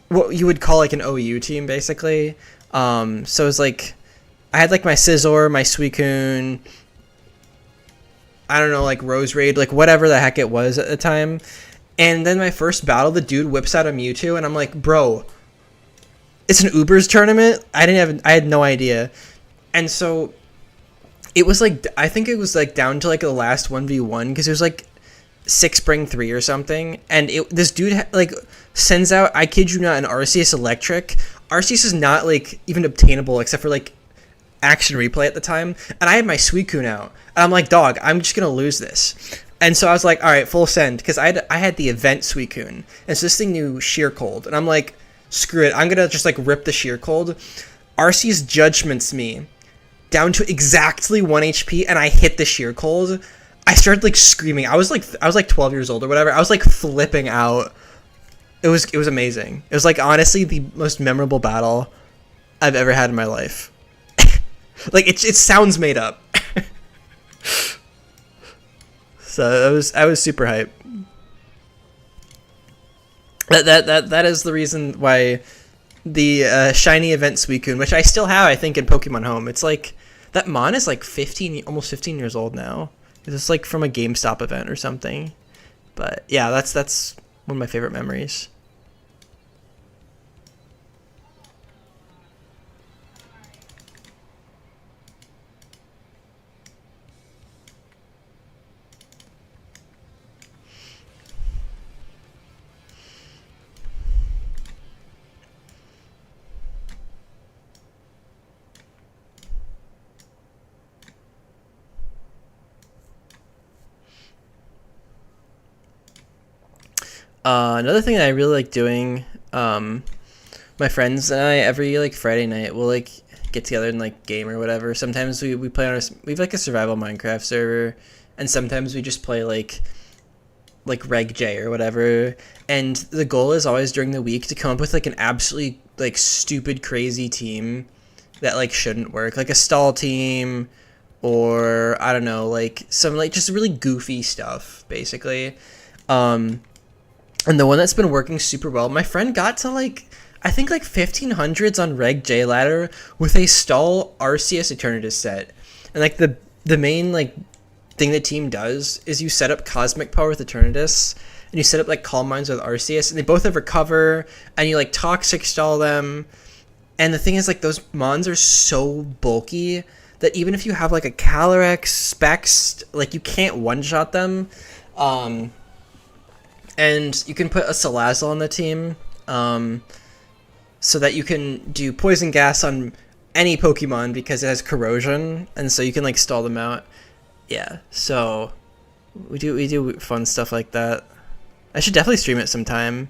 what you would call like an OU team basically. So it was like I had like my Scizor, my Suicune, I don't know, like Rose Raid, like whatever the heck it was at the time. And then my first battle, the dude whips out a Mewtwo, and I'm like, bro, it's an Ubers tournament? I had no idea. And so it was like, I think it was like down to like the last 1v1, because it was like 6 Spring 3 or something. And this dude like sends out, I kid you not, an Arceus Electric. Arceus is not like even obtainable except for like Action Replay at the time, and I had my Suicune out, and I'm like, dog, I'm just gonna lose this. And so I was like, all right, full send, because I had the event Suicune, and so this thing knew Sheer Cold, and I'm like, screw it, I'm gonna just like rip the Sheer Cold. Arceus judgments me down to exactly 1 HP, and I hit the Sheer Cold. I started like screaming. I was like 12 years old or whatever. I was like flipping out. It was amazing. It was like honestly the most memorable battle I've ever had in my life. Like it sounds made up. So I was super hyped. That is the reason why the shiny event Suicune, which I still have, I think, in Pokemon Home. It's like that Mon is like 15, almost 15 years old now. It's like from a GameStop event or something. But yeah, that's one of my favorite memories. Another thing that I really like doing, my friends and I, every like Friday night, we'll like get together and like game or whatever. Sometimes we play on we have like a survival Minecraft server, and sometimes we just play like Reg J or whatever. And the goal is always during the week to come up with like an absolutely like stupid crazy team that like shouldn't work, like a stall team, or I don't know, like some like just really goofy stuff basically. And the one that's been working super well, my friend got to like, I think like 1500s on Reg J ladder with a stall Arceus Eternatus set. And like the main like thing the team does is you set up Cosmic Power with Eternatus, and you set up like Calm Minds with Arceus, and they both have Recover, and you like Toxic Stall them. And the thing is, like, those Mons are so bulky that even if you have like a Calyrex, Specs, like you can't one-shot them. And you can put a Salazzle on the team, so that you can do Poison Gas on any Pokemon because it has Corrosion, and so you can like stall them out. Yeah, so we do fun stuff like that. I should definitely stream it sometime.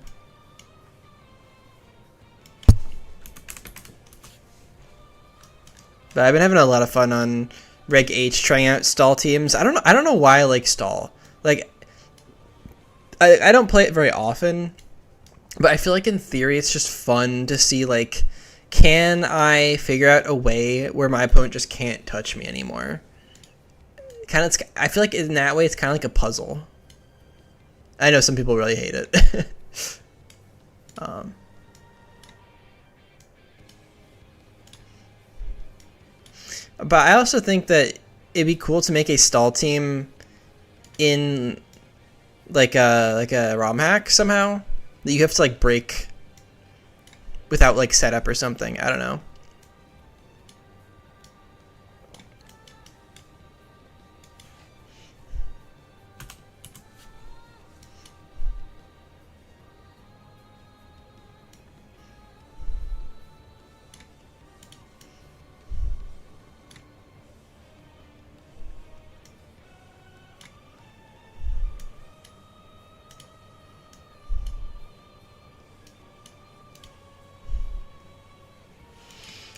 But I've been having a lot of fun on Reg H trying out stall teams. I don't know why I like stall. Like I don't play it very often, but I feel like in theory it's just fun to see like, can I figure out a way where my opponent just can't touch me anymore? Kind of, I feel like in that way it's kind of like a puzzle. I know some people really hate it. But I also think that it'd be cool to make a stall team in like a ROM hack somehow that you have to like break without like setup or something. I don't know.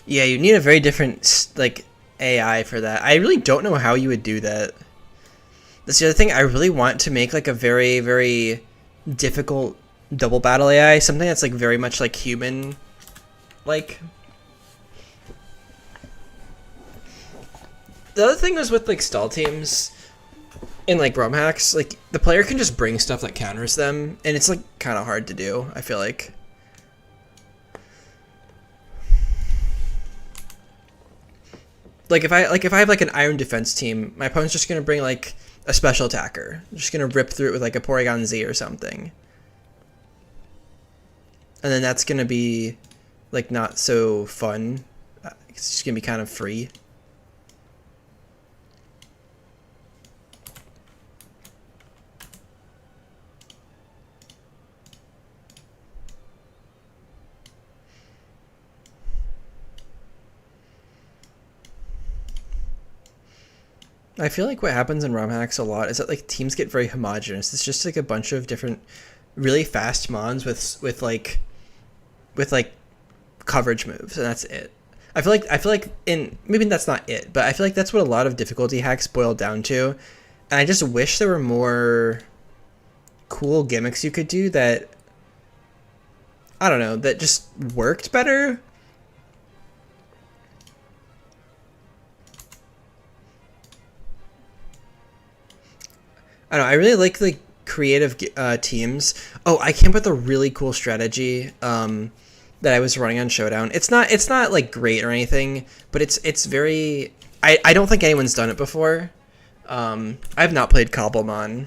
Yeah, you need a very different like AI for that. I really don't know how you would do that. That's the other thing. I really want to make like a very, very difficult double battle AI, something that's like very much like human like. The other thing was with like stall teams in like ROM hacks, like the player can just bring stuff that counters them, and it's like kind of hard to do, I feel like. Like if I have like an Iron Defense team, my opponent's just gonna bring like a special attacker. I'm just gonna rip through it with like a Porygon Z or something. And then that's gonna be like not so fun. It's just gonna be kind of free. I feel like what happens in ROM hacks a lot is that like teams get very homogenous. It's just like a bunch of different really fast mons with coverage moves, and that's it. I feel like in maybe that's not it, but I feel like that's what a lot of difficulty hacks boil down to. And I just wish there were more cool gimmicks you could do that I don't know, that just worked better. I don't know. I really like the creative teams. Oh, I came up with a really cool strategy that I was running on Showdown. It's not like great or anything, but it's very. I don't think anyone's done it before. I've not played Cobblemon.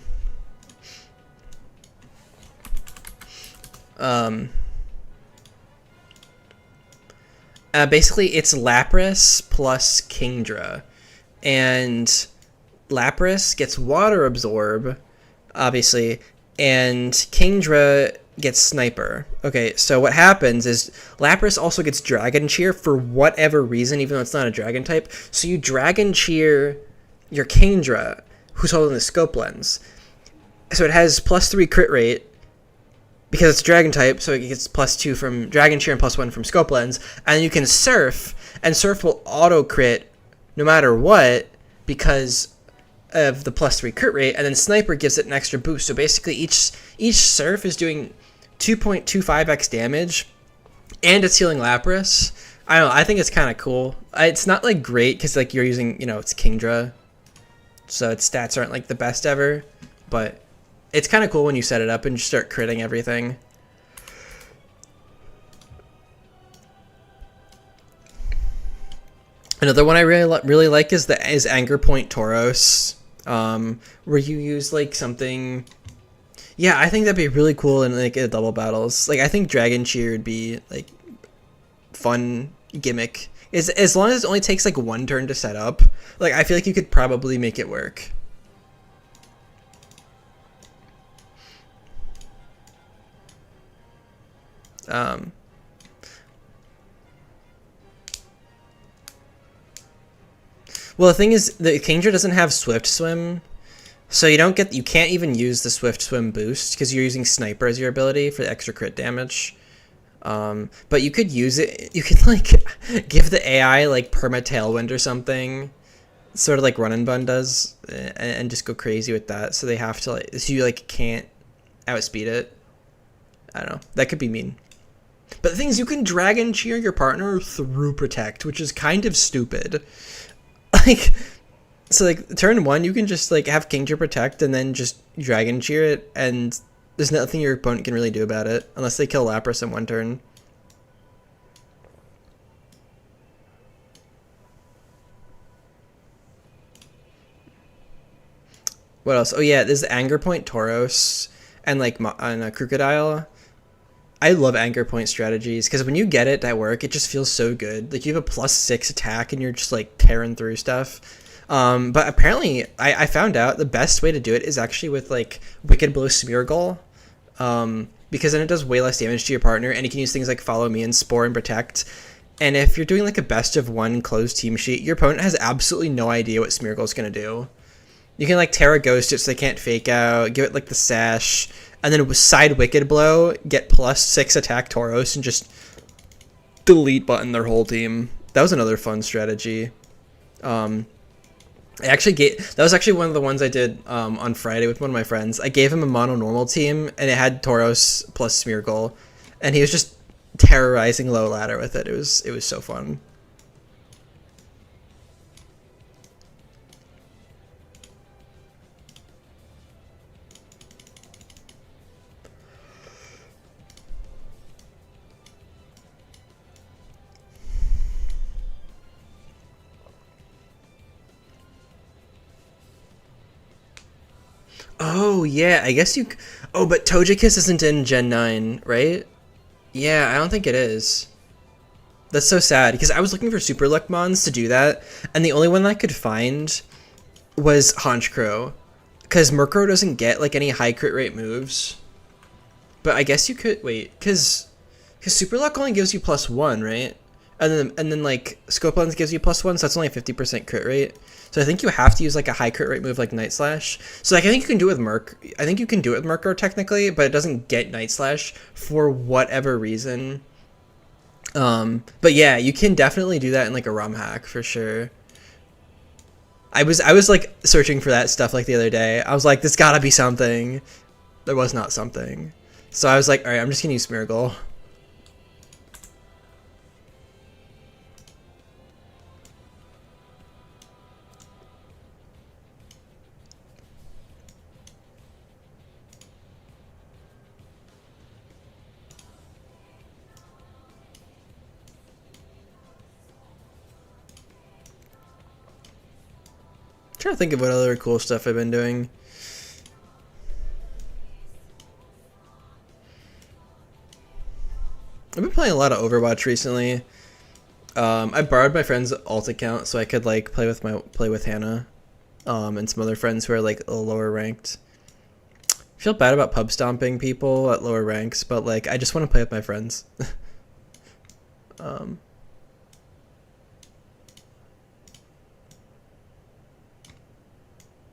Um, Basically, it's Lapras plus Kingdra, and Lapras gets Water Absorb, obviously, and Kingdra gets Sniper. Okay, so what happens is Lapras also gets Dragon Cheer for whatever reason, even though it's not a Dragon type. So you Dragon Cheer your Kingdra, who's holding the Scope Lens. So it has +3 crit rate, because it's a Dragon type, so it gets +2 from Dragon Cheer and +1 from Scope Lens. And you can Surf, and Surf will auto crit no matter what, because of the +3 crit rate, and then Sniper gives it an extra boost. So basically each Surf is doing 2.25x damage, and it's healing Lapras. I don't know, I think it's kind of cool. It's not like great because like you're using, it's Kingdra, so its stats aren't like the best ever, but it's kind of cool when you set it up and just start critting everything. Another one I really like is Anger Point Tauros, where you use like something. Yeah, I think that'd be really cool in like a double battles. Like I think Dragon Cheer would be like fun gimmick. As long as it only takes like one turn to set up. Like I feel like you could probably make it work. Well, the thing is, the Kingdra doesn't have Swift Swim, so you can't even use the Swift Swim boost because you're using Sniper as your ability for the extra crit damage. But you could use it. You could like give the AI like perma Tailwind or something, sort of like Run and Bun does, and just go crazy with that. So they have to so you like can't outspeed it. I don't know. That could be mean. But the thing is, you can Dragon Cheer your partner through Protect, which is kind of stupid. Like, so like turn 1, you can just like have Kingdra Protect and then just Dragon Cheer it, and there's nothing your opponent can really do about it unless they kill Lapras in one turn. What else? Oh yeah, there's Anger Point Tauros and like on a Crocodile. I love Anger Point strategies because when you get it at work, it just feels so good. Like you have a +6 attack and you're just like tearing through stuff. But apparently, I found out the best way to do it is actually with like Wicked Blow Smeargle, because then it does way less damage to your partner, and you can use things like Follow Me and Spore and Protect. And if you're doing like a best of one closed team sheet, your opponent has absolutely no idea what Smeargle's gonna do. You can like Terra Ghost it so they can't fake out, give it like the Sash, and then with side Wicked Blow, get +6 attack Tauros and just delete button their whole team. That was another fun strategy. That was actually one of the ones I did on Friday with one of my friends. I gave him a mono normal team, and it had Tauros plus Smeargle, and he was just terrorizing low ladder with it. It was so fun. Oh yeah, I guess you. Oh, but Togekiss isn't in Gen 9, right? Yeah, I don't think it is. That's so sad because I was looking for Super Luck Mons to do that, and the only one that I could find was Honchkrow, because Murkrow doesn't get like any high crit rate moves. But I guess you could wait, because Super Luck only gives you +1, right? and then like scope lens gives you +1, so that's only a 50% crit rate. So I think you have to use like a high crit rate move like Night Slash. So like I think you can do it with Merc. I think you can do it with Merc technically, but it doesn't get Night Slash for whatever reason. But yeah, you can definitely do that in like a ROM hack for sure. I was like searching for that stuff like the other day. I was like, there's gotta be something. There was not something. So I was like, all right, I'm just gonna use Smeargle. Trying to think of what other cool stuff I've been doing. I've been playing a lot of Overwatch recently. I borrowed my friend's alt account so I could like play with Hannah, and some other friends who are like a little lower ranked. I feel bad about pub stomping people at lower ranks, but like I just want to play with my friends. um,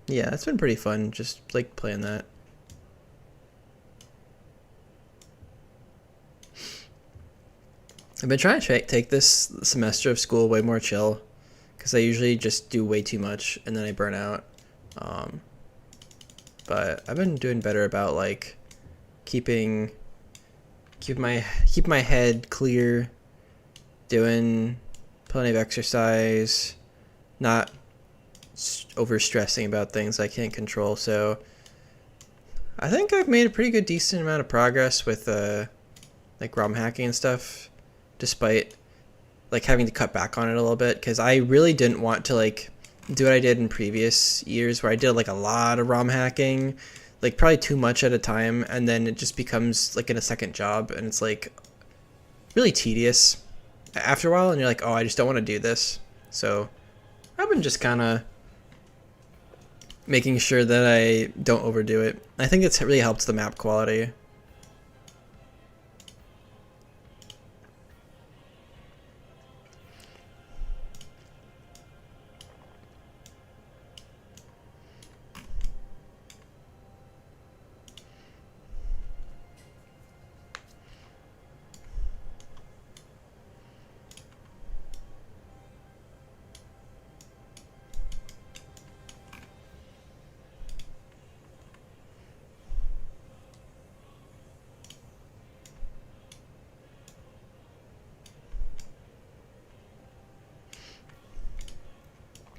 yeah, it's been pretty fun just like playing that. I've been trying to take this semester of school way more chill, because I usually just do way too much and then I burn out. But I've been doing better about like keep my head clear, doing plenty of exercise, not over stressing about things I can't control. So I think I've made a pretty good decent amount of progress with like ROM hacking and stuff, despite like having to cut back on it a little bit, because I really didn't want to like do what I did in previous years where I did like a lot of ROM hacking, like probably too much at a time, and then it just becomes like in a second job and it's like really tedious after a while, and you're like, oh, I just don't want to do this. So I've been just kind of making sure that I don't overdo it. I think it's really helped the map quality.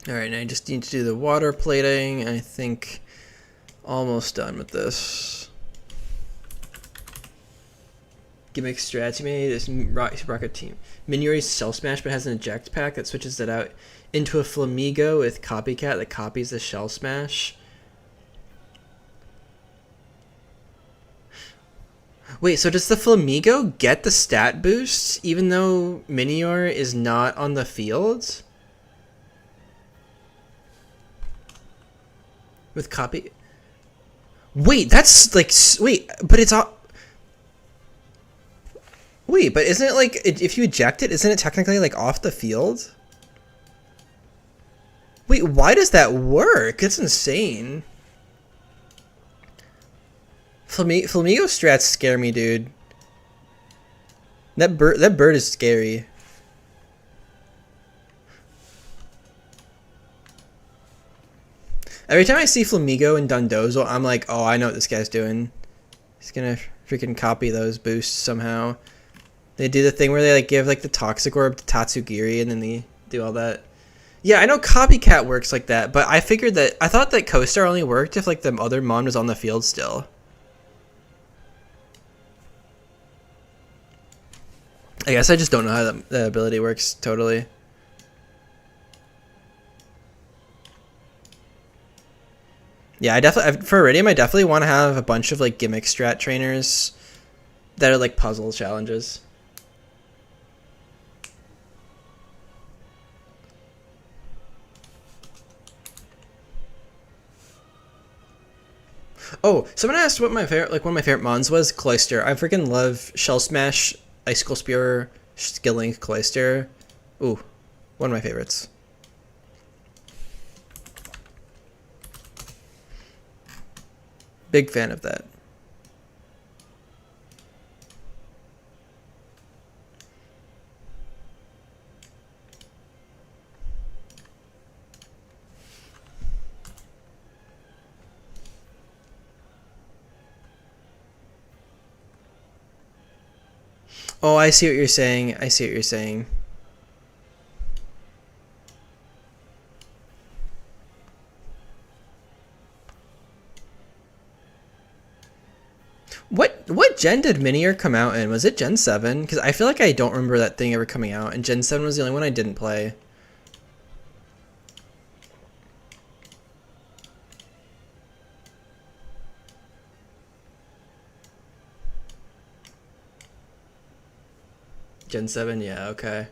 Alright, now I just need to do the water plating. I think almost done with this. Gimmick strats you made this rocket team. Minori's Shell Smash but has an eject pack that switches it out into a Flamigo with Copycat that copies the Shell Smash. Wait, so does the Flamigo get the stat boost even though Minior is not on the field? With copy. Wait, that's like wait, but it's all. Wait, but isn't it like if you eject it, isn't it technically like off the field? Wait, why does that work? It's insane. Flamigo strats scare me, dude. That bird is scary. Every time I see Flamigo and Dundozo, I'm like, oh, I know what this guy's doing. He's gonna freaking copy those boosts somehow. They do the thing where they like give like the Toxic Orb to Tatsugiri and then they do all that. Yeah, I know Copycat works like that, but I figured that I thought that Co-Star only worked if like the other Mon was on the field still. I guess I just don't know how the ability works totally. Yeah, I definitely for Iridium, I definitely want to have a bunch of like gimmick strat trainers that are like puzzle challenges. Oh, someone asked what my favorite, like one of my favorite mons was. Cloister. I freaking love Shell Smash, Icicle Spear, Skill Link, Cloister. Ooh, one of my favorites. Big fan of that. Oh, I see what you're saying. I see what you're saying. What gen did Minier come out in? Was it Gen 7? Because I feel like I don't remember that thing ever coming out, and Gen 7 was the only one I didn't play. Gen 7, yeah, okay.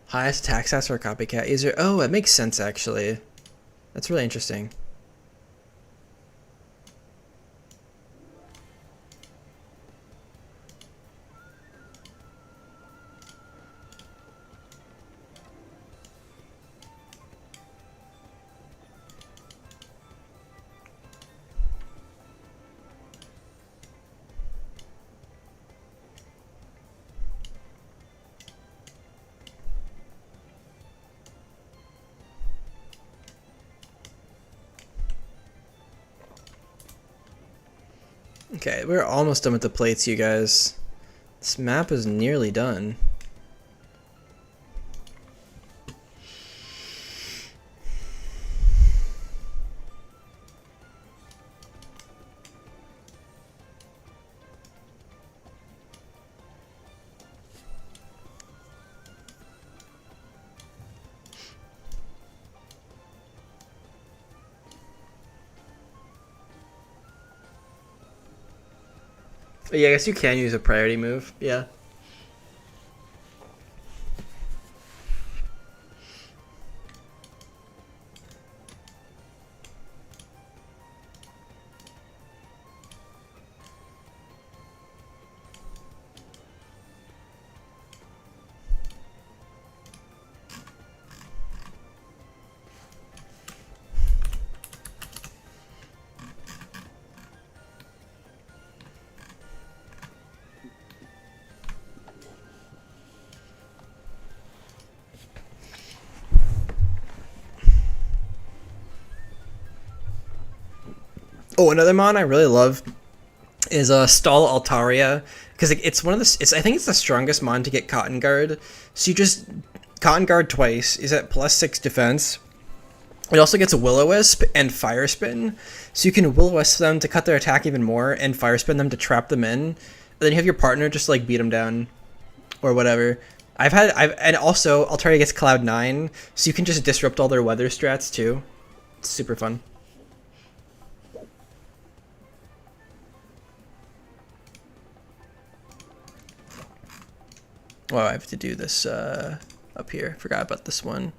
Highest attack stats for a copycat user. Oh, it makes sense, actually. That's really interesting. Okay, we're almost done with the plates, you guys. This map is nearly done. Yeah, I guess you can use a priority move. Yeah. Oh, another mon I really love is Stall Altaria, because it's one of the. I think it's the strongest mon to get Cotton Guard. So you just Cotton Guard twice. Is at +6 defense. It also gets a Will-O-Wisp and Fire Spin, so you can Will-O-Wisp them to cut their attack even more, and Fire Spin them to trap them in. And then you have your partner just like beat them down, or whatever. And also Altaria gets Cloud 9, so you can just disrupt all their weather strats too. It's super fun. Oh, I have to do this up here. Forgot about this one.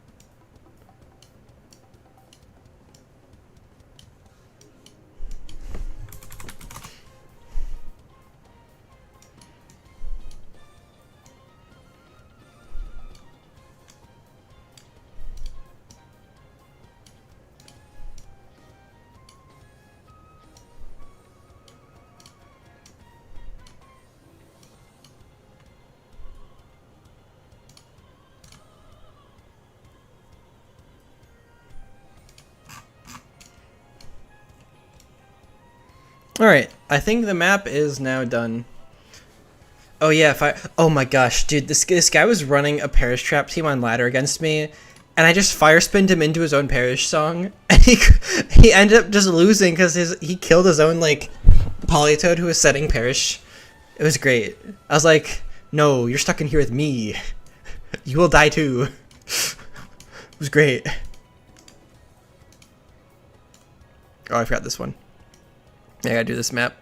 Alright, I think the map is now done. Oh yeah, oh my gosh, dude, this guy was running a Parish Trap team on ladder against me, and I just fire spinned him into his own Parish song, and he ended up just losing because he killed his own like Polytoad who was setting Parish. It was great. I was like, no, you're stuck in here with me. You will die too. It was great. Oh, I forgot this one. Yeah, I gotta do this map.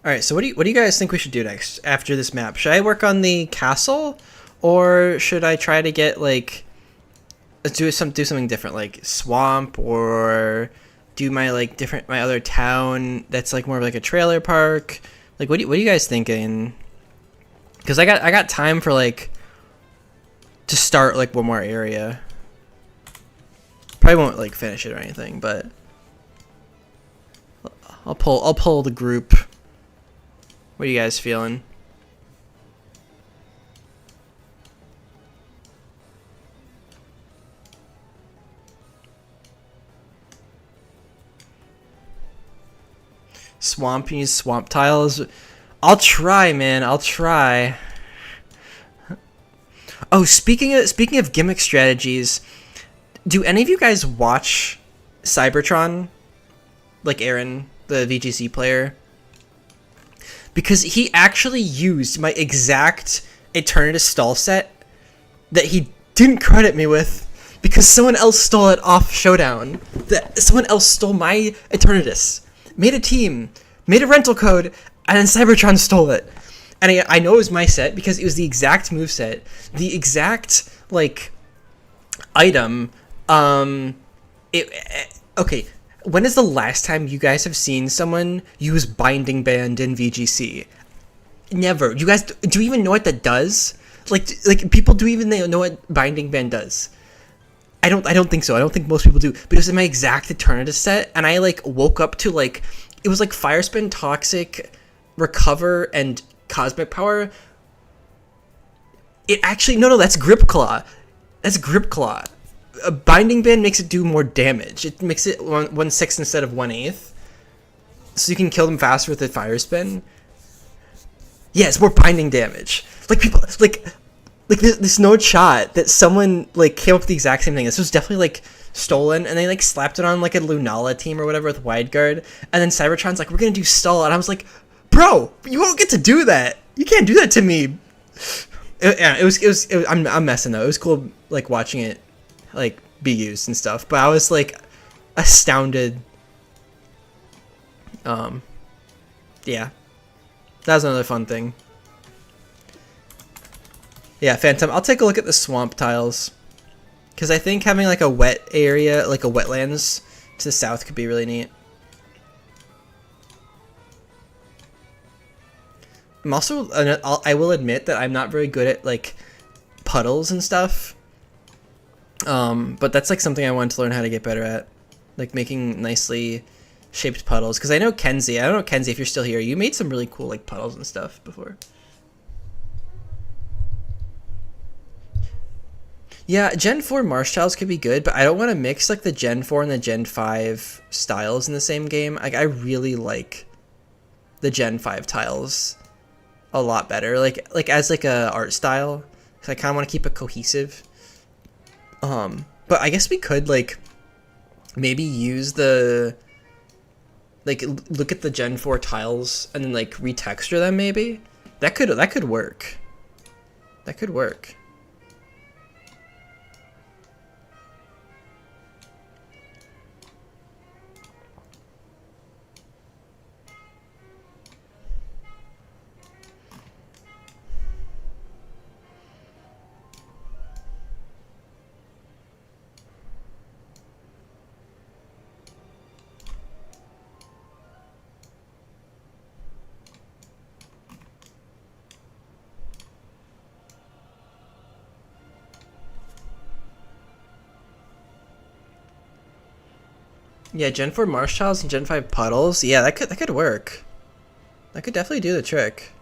All right, so what do you guys think we should do next after this map? Should I work on the castle, or should I try to get like let's do something different, like swamp, or do my like different my other town that's like more of like a trailer park? Like what are you guys thinking? Because I got time for like to start like one more area. Probably won't like finish it or anything, but I'll pull the group. What are you guys feeling? Swamp, use swamp tiles. I'll try, man. I'll try. Oh, speaking of gimmick strategies, do any of you guys watch Cybertron? Like Aaron, the VGC player? Because he actually used my exact Eternatus stall set that he didn't credit me with because someone else stole it off Showdown. That someone else stole my Eternatus, made a team, made a rental code, and then Cybertron stole it. And I know it was my set because it was the exact move set, the exact like item. Okay. When is the last time you guys have seen someone use Binding Band in VGC? Never. You guys do you even know what that does? Like people do even know what Binding Band does? I don't think so. I don't think most people do. But it was in my exact Eternatus set, and I like woke up to like it was like Fire Spin, Toxic, Recover, and Cosmic Power. It actually no, that's Grip Claw. That's Grip Claw. A Binding Band makes it do more damage. It makes it 1/6 instead of 1/8, so you can kill them faster with a Fire Spin. Yeah, it's more binding damage. Like people like there's no shot that someone like came up with the exact same thing. This was definitely like stolen, and they like slapped it on like a Lunala team or whatever with Wide Guard, and then Cybertron's like, we're gonna do stall, and I was like, bro, you won't get to do that. You can't do that to me. It was I'm messing though. It was cool like watching it like be used and stuff, but I was like astounded. Yeah, that was another fun thing. Yeah, Phantom, I'll take a look at the swamp tiles, because I think having like a wet area, like a wetlands to the south could be really neat. I'm also I will admit that I'm not very good at like puddles and stuff. But that's like something I want to learn how to get better at, like making nicely shaped puddles. Because I know Kenzie, I don't know Kenzie if you're still here. You made some really cool like puddles and stuff before. Yeah, Gen 4 Marsh tiles could be good, but I don't want to mix like the Gen 4 and the Gen 5 styles in the same game. Like I really like the Gen 5 tiles a lot better, like as like a art style. Because I kind of want to keep it cohesive. But I guess we could like maybe use the like look at the Gen 4 tiles and then like retexture them. Maybe that could work. That could work. Yeah, Gen 4 Marsh tiles and Gen 5 puddles. Yeah, that could work. That could definitely do the trick.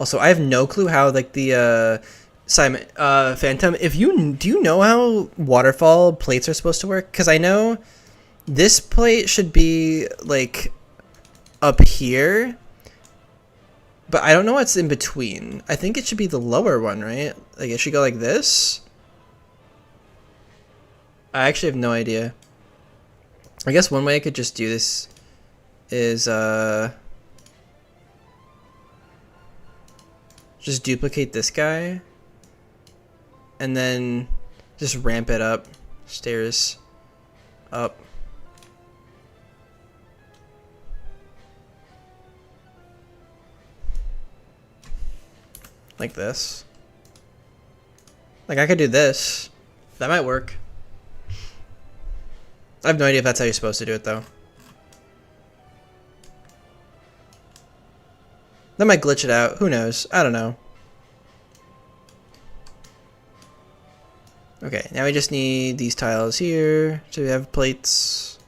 Also, I have no clue how like the Simon Phantom. Do you know how waterfall plates are supposed to work? Because I know this plate should be like up here, but I don't know what's in between. I think it should be the lower one, right? Like it should go like this. I actually have no idea. I guess one way I could just do this is just duplicate this guy and then just ramp it up, stairs up. Like this. Like I could do this. That might work. I have no idea if that's how you're supposed to do it though. That might glitch it out. Who knows? I don't know. Okay, now we just need these tiles here to have plates.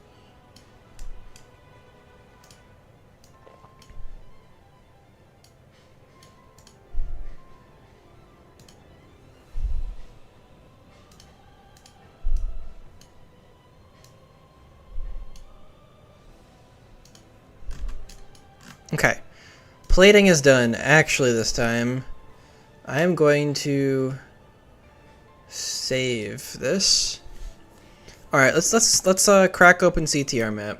Okay. Plating is done. Actually, this time, I am going to save this. All right, let's crack open CTR map.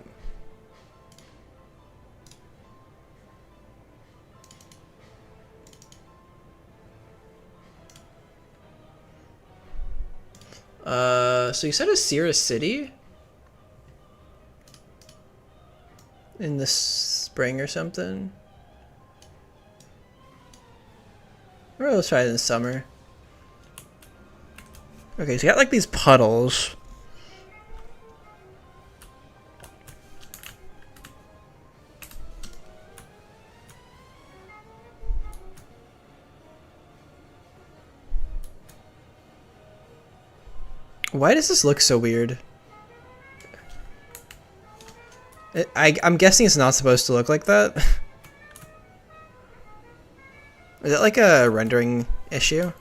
So you said Asira City in the spring or something. Or let's try it in the summer. Okay, so you got like these puddles. Why does this look so weird? I'm guessing it's not supposed to look like that. Is that like a rendering issue?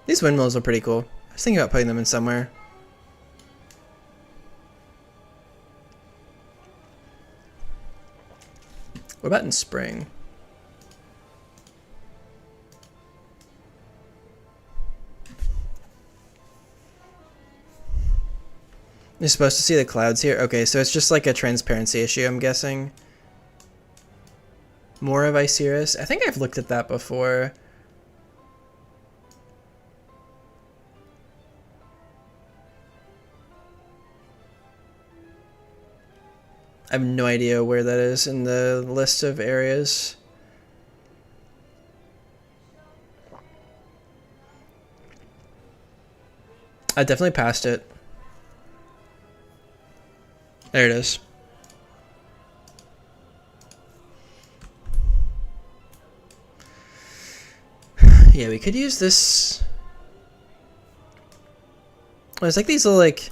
These windmills are pretty cool. I was thinking about putting them in somewhere. What about in spring? You're supposed to see the clouds here? Okay, so it's just like a transparency issue, I'm guessing. More of Osiris? I think I've looked at that before. I have no idea where that is in the list of areas. I definitely passed it. There it is. Yeah, we could use this. There's like these little like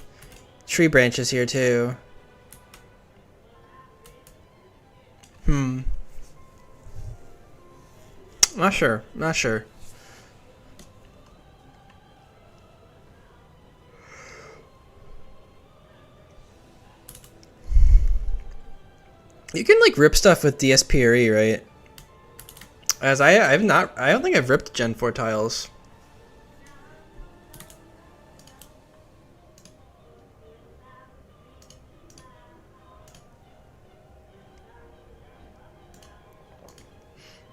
tree branches here too. Not sure. Not sure. You can like rip stuff with DSPRE, right? As I don't think I've ripped Gen 4 tiles.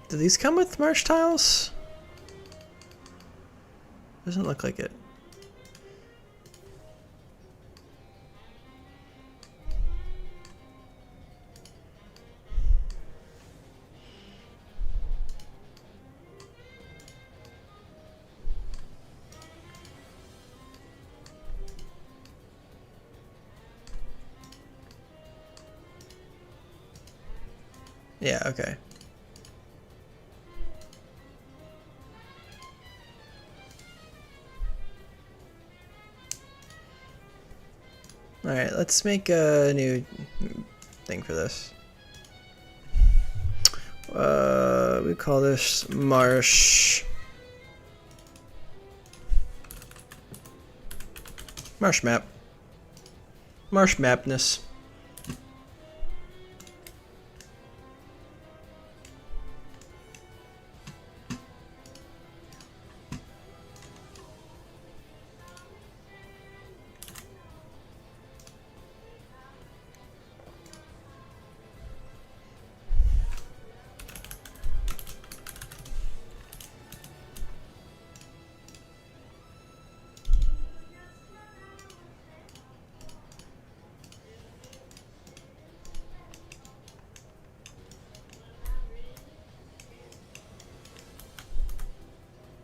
Do these come with marsh tiles? Doesn't look like it. Yeah, okay. Alright, let's make a new thing for this. We call this Marsh Map. Marsh Mapness.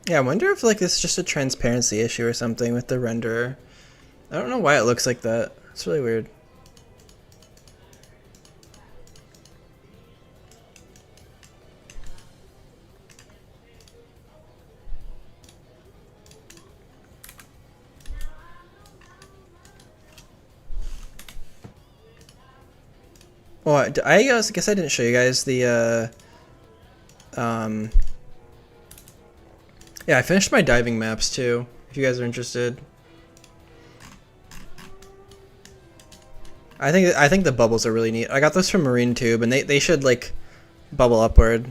Yeah, I wonder if like this is just a transparency issue or something with the renderer. I don't know why it looks like that. It's really weird. Well, I guess I didn't show you guys the yeah, I finished my diving maps too, if you guys are interested. I think the bubbles are really neat. I got those from Marine Tube, and they should like bubble upward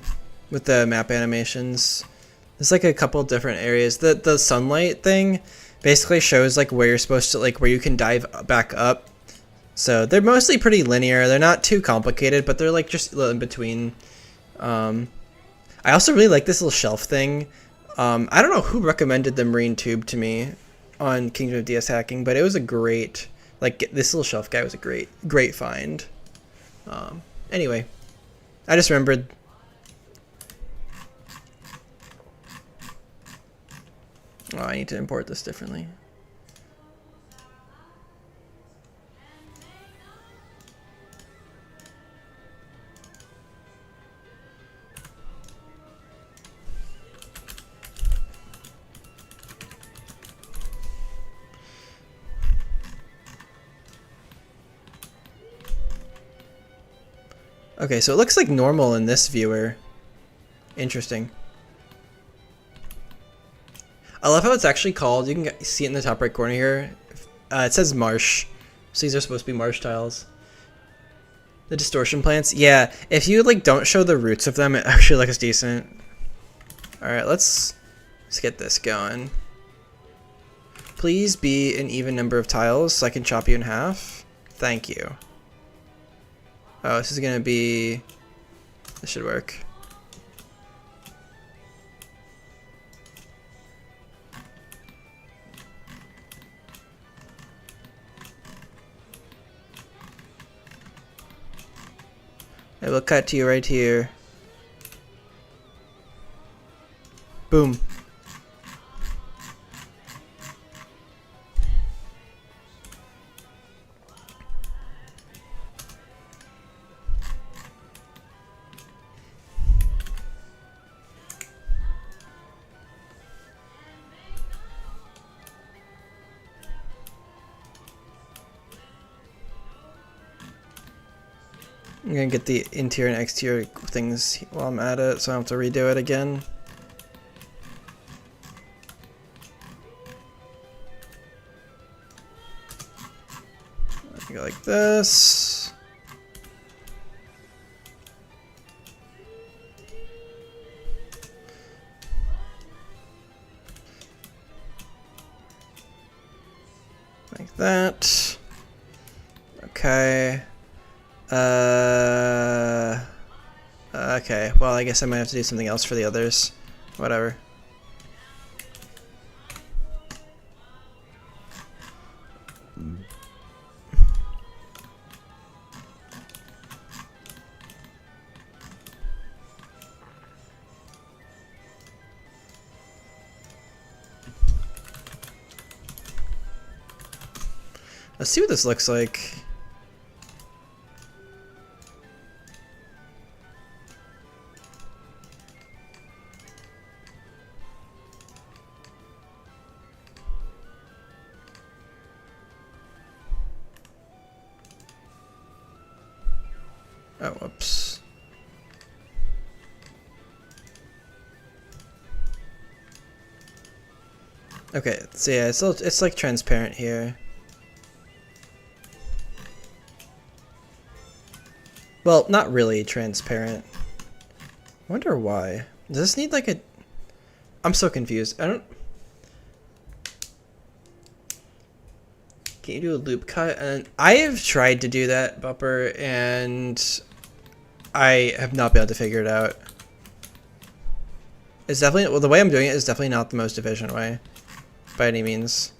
with the map animations. There's like a couple different areas. The sunlight thing basically shows like where you're supposed to like where you can dive back up. So they're mostly pretty linear. They're not too complicated, but they're like just in between. I also really like this little shelf thing. I don't know who recommended the Marine Tube to me on Kingdom of DS Hacking, but it was a great, like, this little shelf guy was a great find. Anyway, I just remembered. Oh, I need to import this differently. Okay, so it looks like normal in this viewer. Interesting. I love how it's actually called, you can see it in the top right corner here. It says marsh. So these are supposed to be marsh tiles. The distortion plants, yeah, if you like don't show the roots of them, it actually looks decent. Alright, let's get this going. Please be an even number of tiles so I can chop you in half. Thank you. Oh, this is gonna be... This should work. I will cut to you right here. Boom. I'm gonna get the interior and exterior things while I'm at it, so I don't have to redo it again. Go like this. Like that. Okay. Okay, well I guess I might have to do something else for the others. Whatever. Let's see what this looks like. Oh, whoops. Okay, so yeah, it's like transparent here. Well, not really transparent. I wonder why. Does this need like a... I'm so confused. I don't... Can you do a loop cut? And I have tried to do that, Bupper, and I have not been able to figure it out. It's definitely... Well, the way I'm doing it is definitely not the most efficient way. By any means.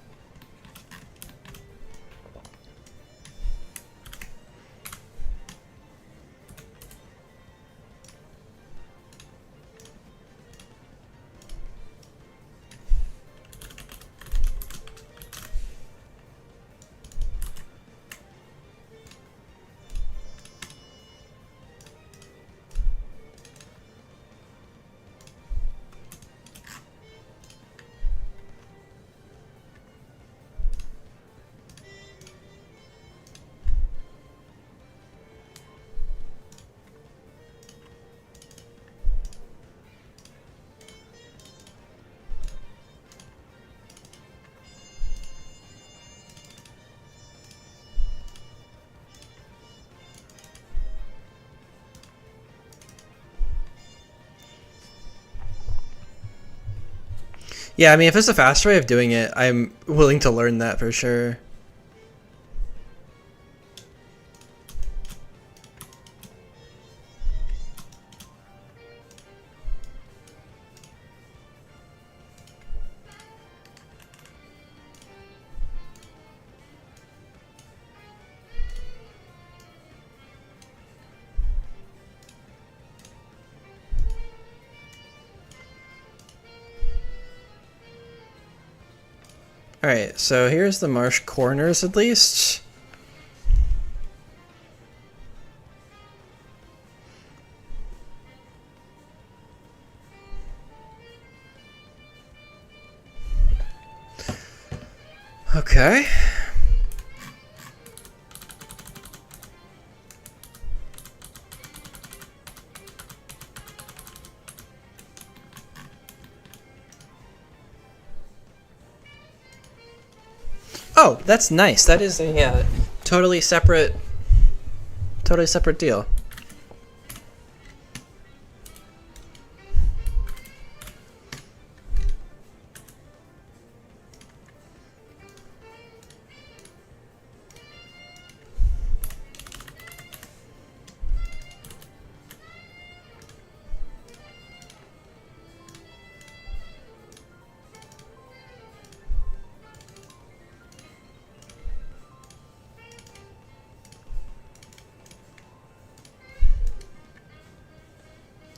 Yeah, I mean, if it's a faster way of doing it, I'm willing to learn that for sure. Alright, so here's the marsh corners at least. Okay. Oh, that's nice. That is a totally separate deal.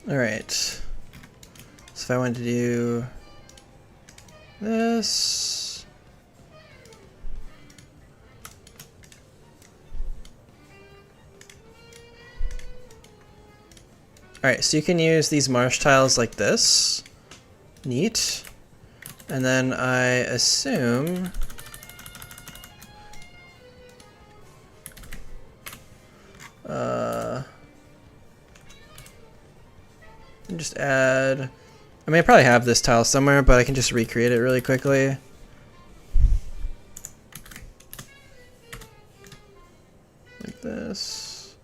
Alright. So if I wanted to do this. Alright, so you can use these marsh tiles like this. Neat. And then I assume just add, I mean, I probably have this tile somewhere, but I can just recreate it really quickly. Like this.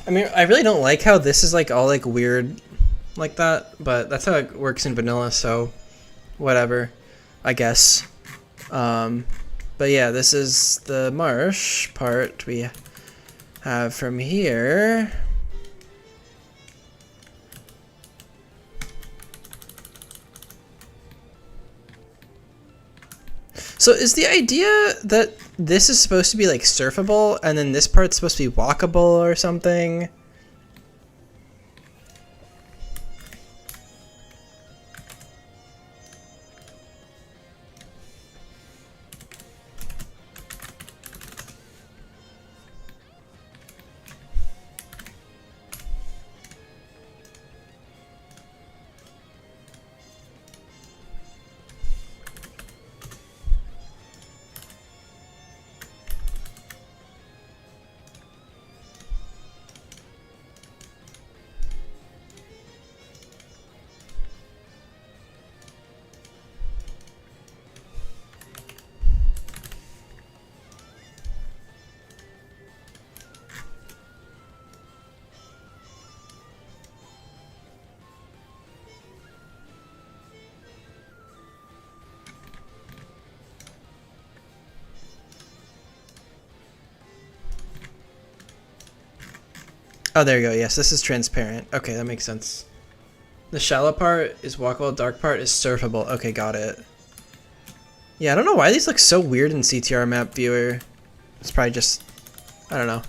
I mean, I really don't like how this is like all like weird like that, but that's how it works in vanilla, so whatever, I guess. But yeah, this is the marsh part we have from here. So is the idea that this is supposed to be like surfable and then this part's supposed to be walkable or something? Oh, there you go. Yes, this is transparent. Okay, that makes sense. The shallow part is walkable, dark part is surfable. Okay, got it. Yeah, I don't know why these look so weird in CTR map viewer. It's probably just, I don't know.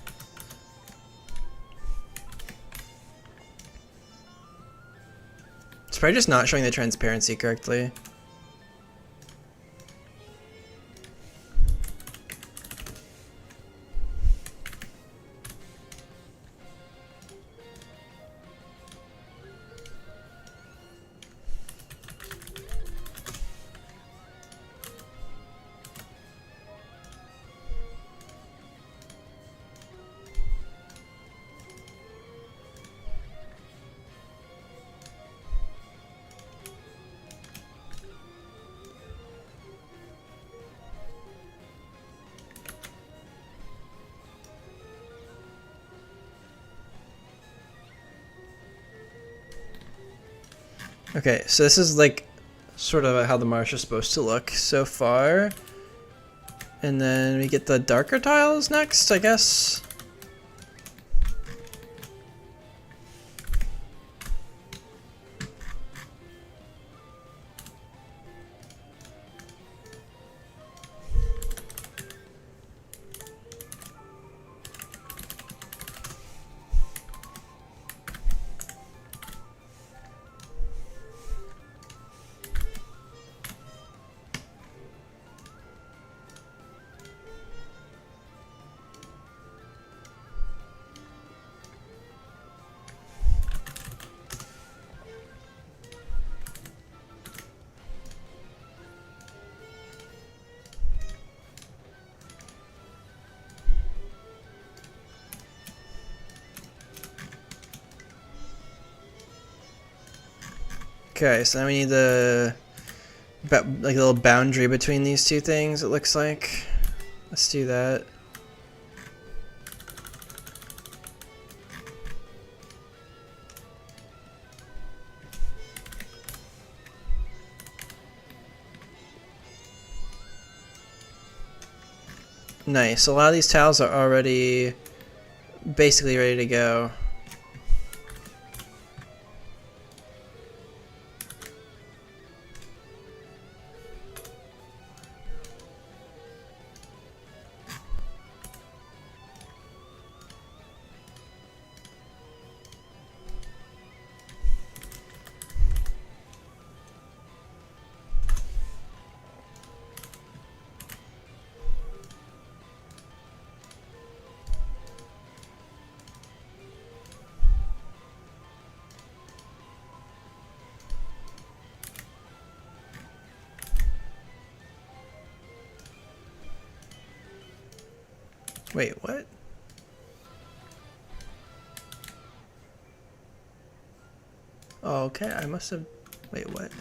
It's probably just not showing the transparency correctly. Okay, so this is like sort of how the marsh is supposed to look so far. And then we get the darker tiles next, I guess. Okay, so now we need the like a little boundary between these two things, it looks like. Let's do that. Nice. A lot of these tiles are already basically ready to go. Wait, what? Oh, okay, I must have... Wait, what?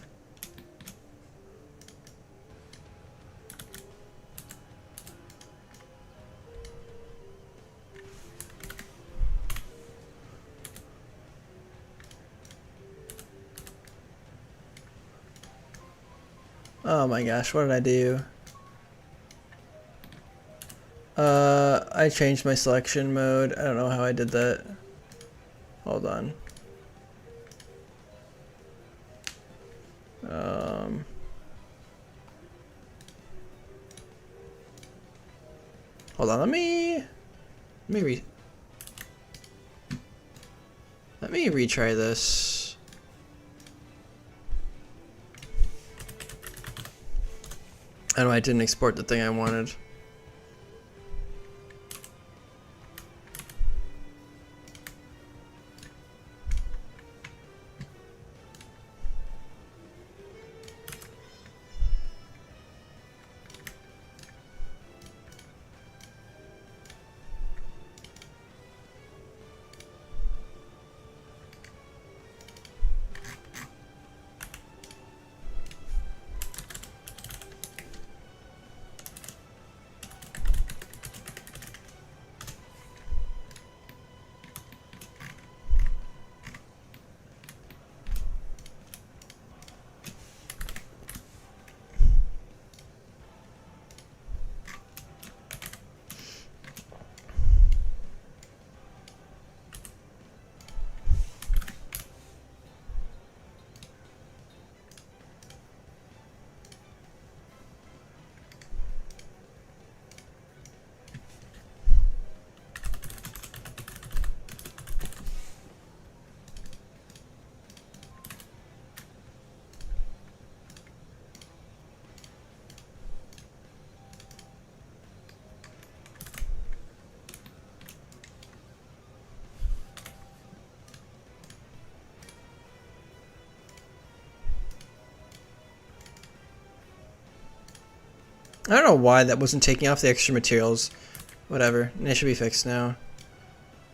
Oh my gosh, what did I do? I changed my selection mode. I don't know how I did that. Hold on. Hold on, let me retry this. I know I didn't export the thing I wanted. I don't know why that wasn't taking off the extra materials. Whatever, it should be fixed now.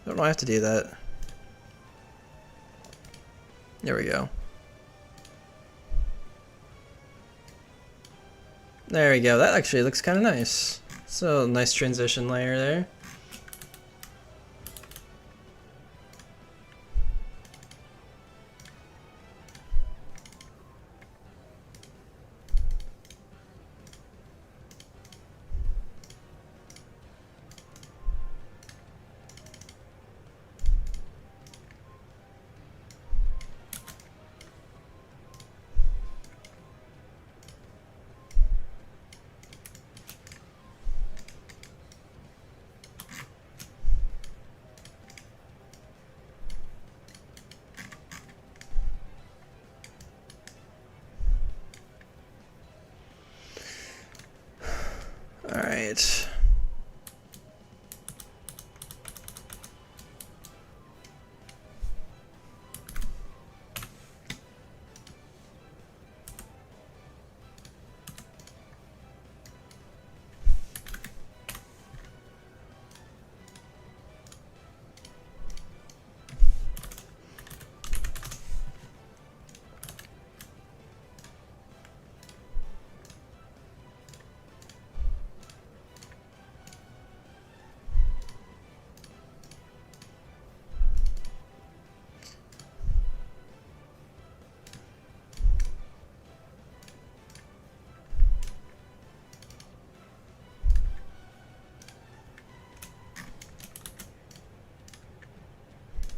Don't know I have to do that. There we go. There we go, that actually looks kind of nice. So, nice transition layer there. right.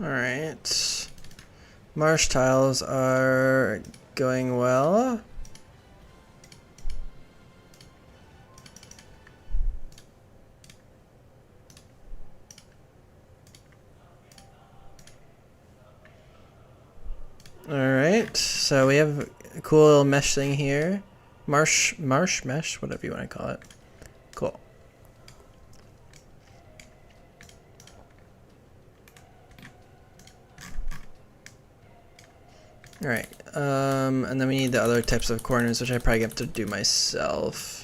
Alright. Marsh tiles are going well. Alright, so we have a cool little mesh thing here. Marsh mesh, whatever you want to call it. Cool. Alright, and then we need the other types of corners, which I probably have to do myself.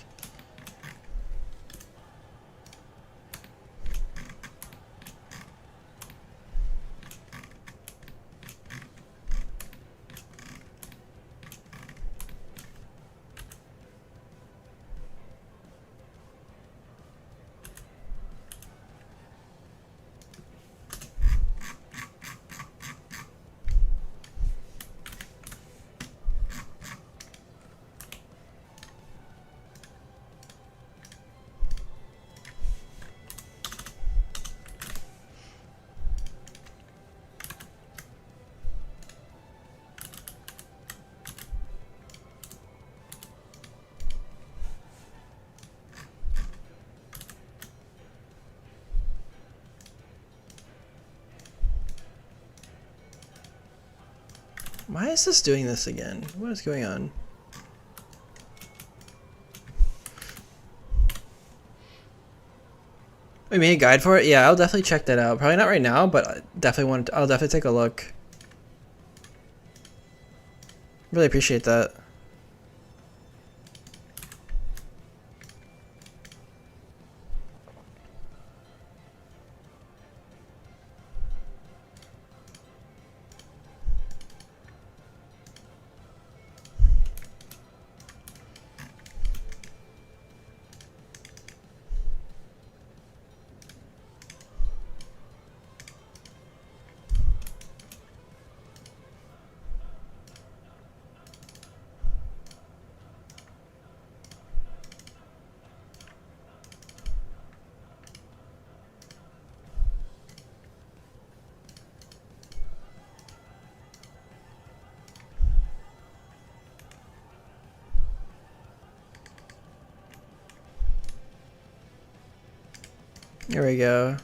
Why is this doing this again? What is going on? We made a guide for it? Yeah, I'll definitely check that out. Probably not right now, but I definitely I'll definitely take a look. Really appreciate that. There we go.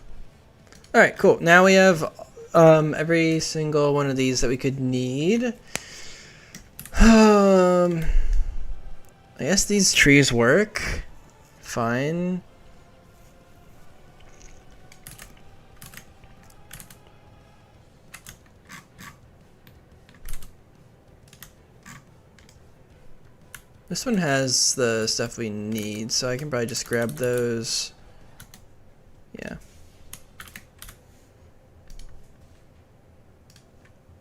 Alright, cool. Now we have every single one of these that we could need. I guess these trees work fine. This one has the stuff we need, so I can probably just grab those. Yeah.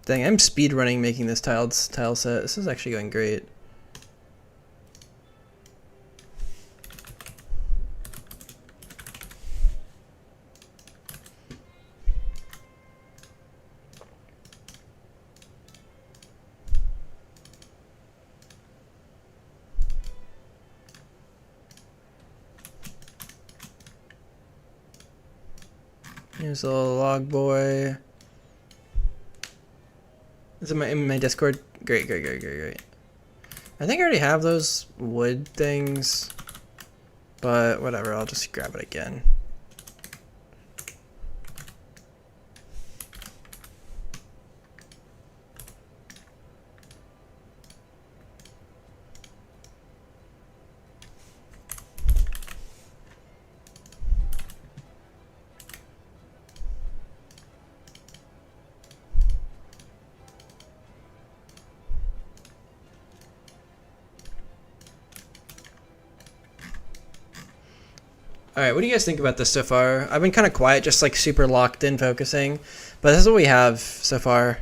Dang, I'm speed running making this tile set. This is actually going great. Here's a little log boy. Is it in my Discord? Great. I think I already have those wood things, but whatever, I'll just grab it again. Alright, what do you guys think about this so far? I've been kind of quiet, just like super locked in focusing. But this is what we have so far.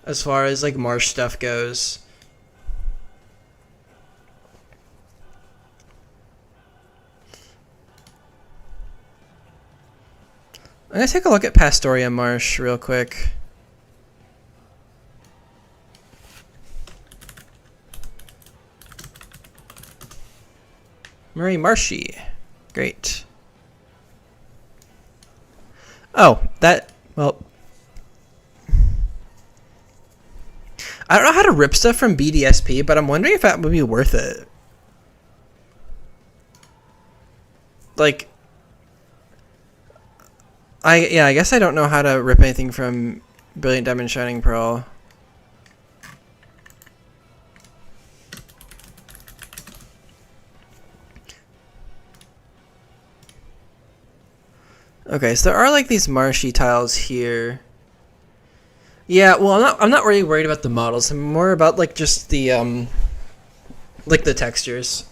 As far as like marsh stuff goes. I'm gonna take a look at Pastoria Marsh real quick. Murray Marshy. Great. Oh, that, well, I don't know how to rip stuff from BDSP, but I'm wondering if that would be worth it. Like, I guess I don't know how to rip anything from Brilliant Diamond Shining Pearl. Okay, so there are like these marshy tiles here. Yeah, well, I'm not really worried about the models. I'm more about like just the like the textures.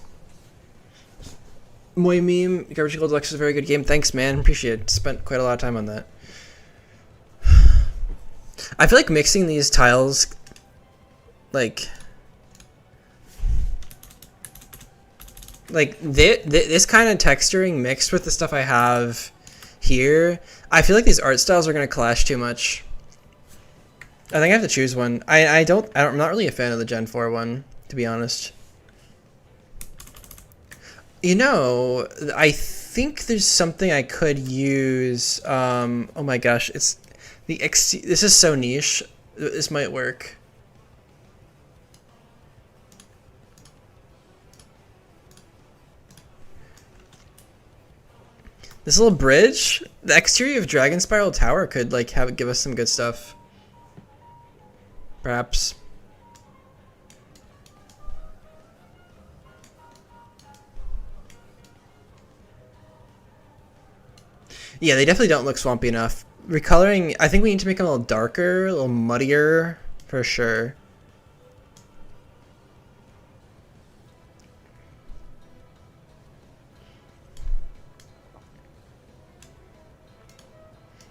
Moy Meme, Garbage Gold Deluxe is a very good game. Thanks, man. Appreciate it. Spent quite a lot of time on that. I feel like mixing these tiles, like this kind of texturing mixed with the stuff I have here, I feel like these art styles are gonna clash too much. I think I have to choose one. I'm not really a fan of the Gen 4 one, to be honest. You know, I think there's something I could use. Oh my gosh, it's the this is so niche. This might work. This little bridge, the exterior of Dragon Spiral Tower could like give us some good stuff. Perhaps. Yeah, they definitely don't look swampy enough. Recoloring, I think we need to make them a little darker, a little muddier, for sure.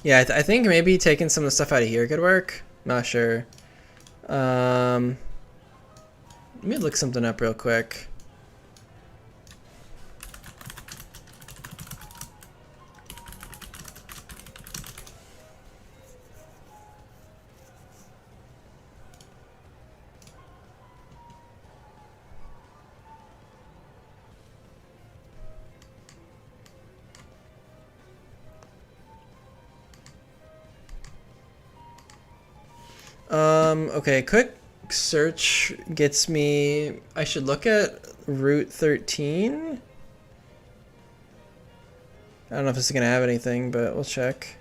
Yeah, I think maybe taking some of the stuff out of here could work. Not sure. Let me look something up real quick. Okay, quick search gets me, I should look at Route 13. I don't know if this is gonna have anything, but we'll check.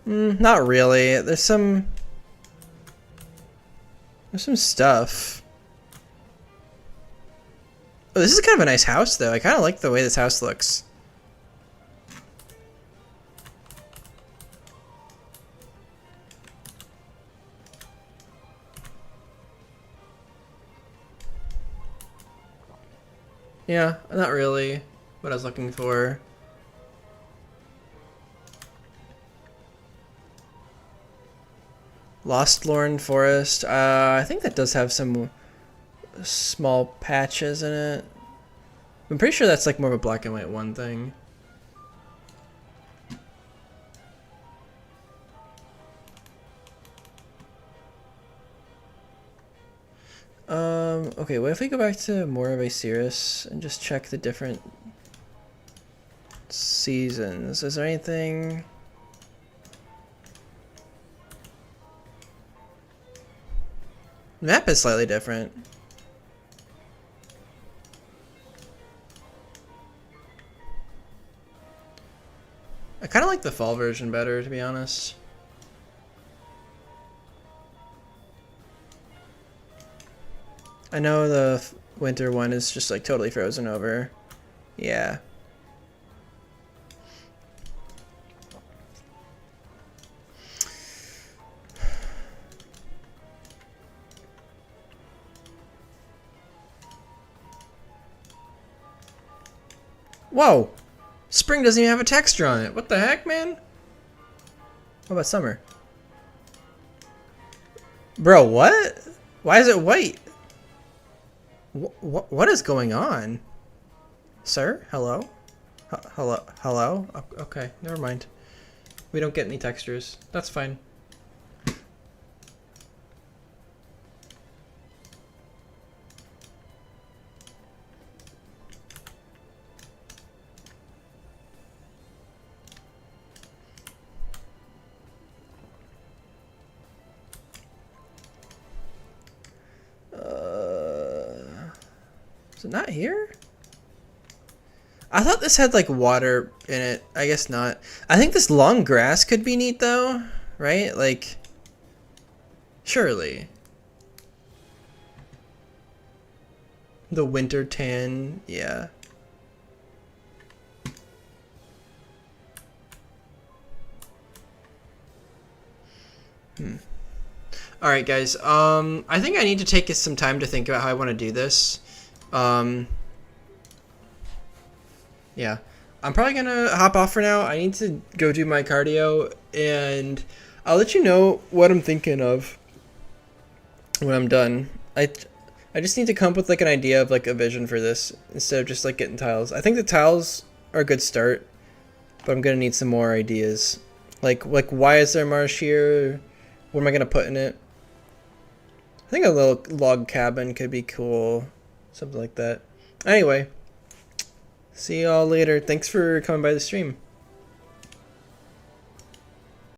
Not really. There's some stuff. Oh, this is kind of a nice house, though. I kind of like the way this house looks. Yeah, not really what I was looking for. Lost Lorn Forest. I think that does have some small patches in it. I'm pretty sure that's like more of a black and white one thing. Okay, what if we go back to more of a Cirrus and just check the different seasons? Is there anything? The map is slightly different. I kind of like the fall version better, to be honest. I know the winter one is just like totally frozen over. Yeah. Whoa! Spring doesn't even have a texture on it. What the heck, man? What about summer? Bro, what? Why is it white? What is going on? Sir? Hello? Hello? Hello? Okay, never mind. We don't get any textures. That's fine. Is it not here? I thought this had like water in it. I guess not. I think this long grass could be neat though, right? Like, surely. The winter tan, yeah. Alright guys, I think I need to take some time to think about how I want to do this. Yeah. I'm probably gonna hop off for now. I need to go do my cardio, and I'll let you know what I'm thinking of when I'm done. I just need to come up with like an idea of like a vision for this instead of just like getting tiles. I think the tiles are a good start, but I'm gonna need some more ideas. Like why is there marsh here? What am I gonna put in it? I think a little log cabin could be cool. Something like that. Anyway, see y'all later. Thanks for coming by the stream.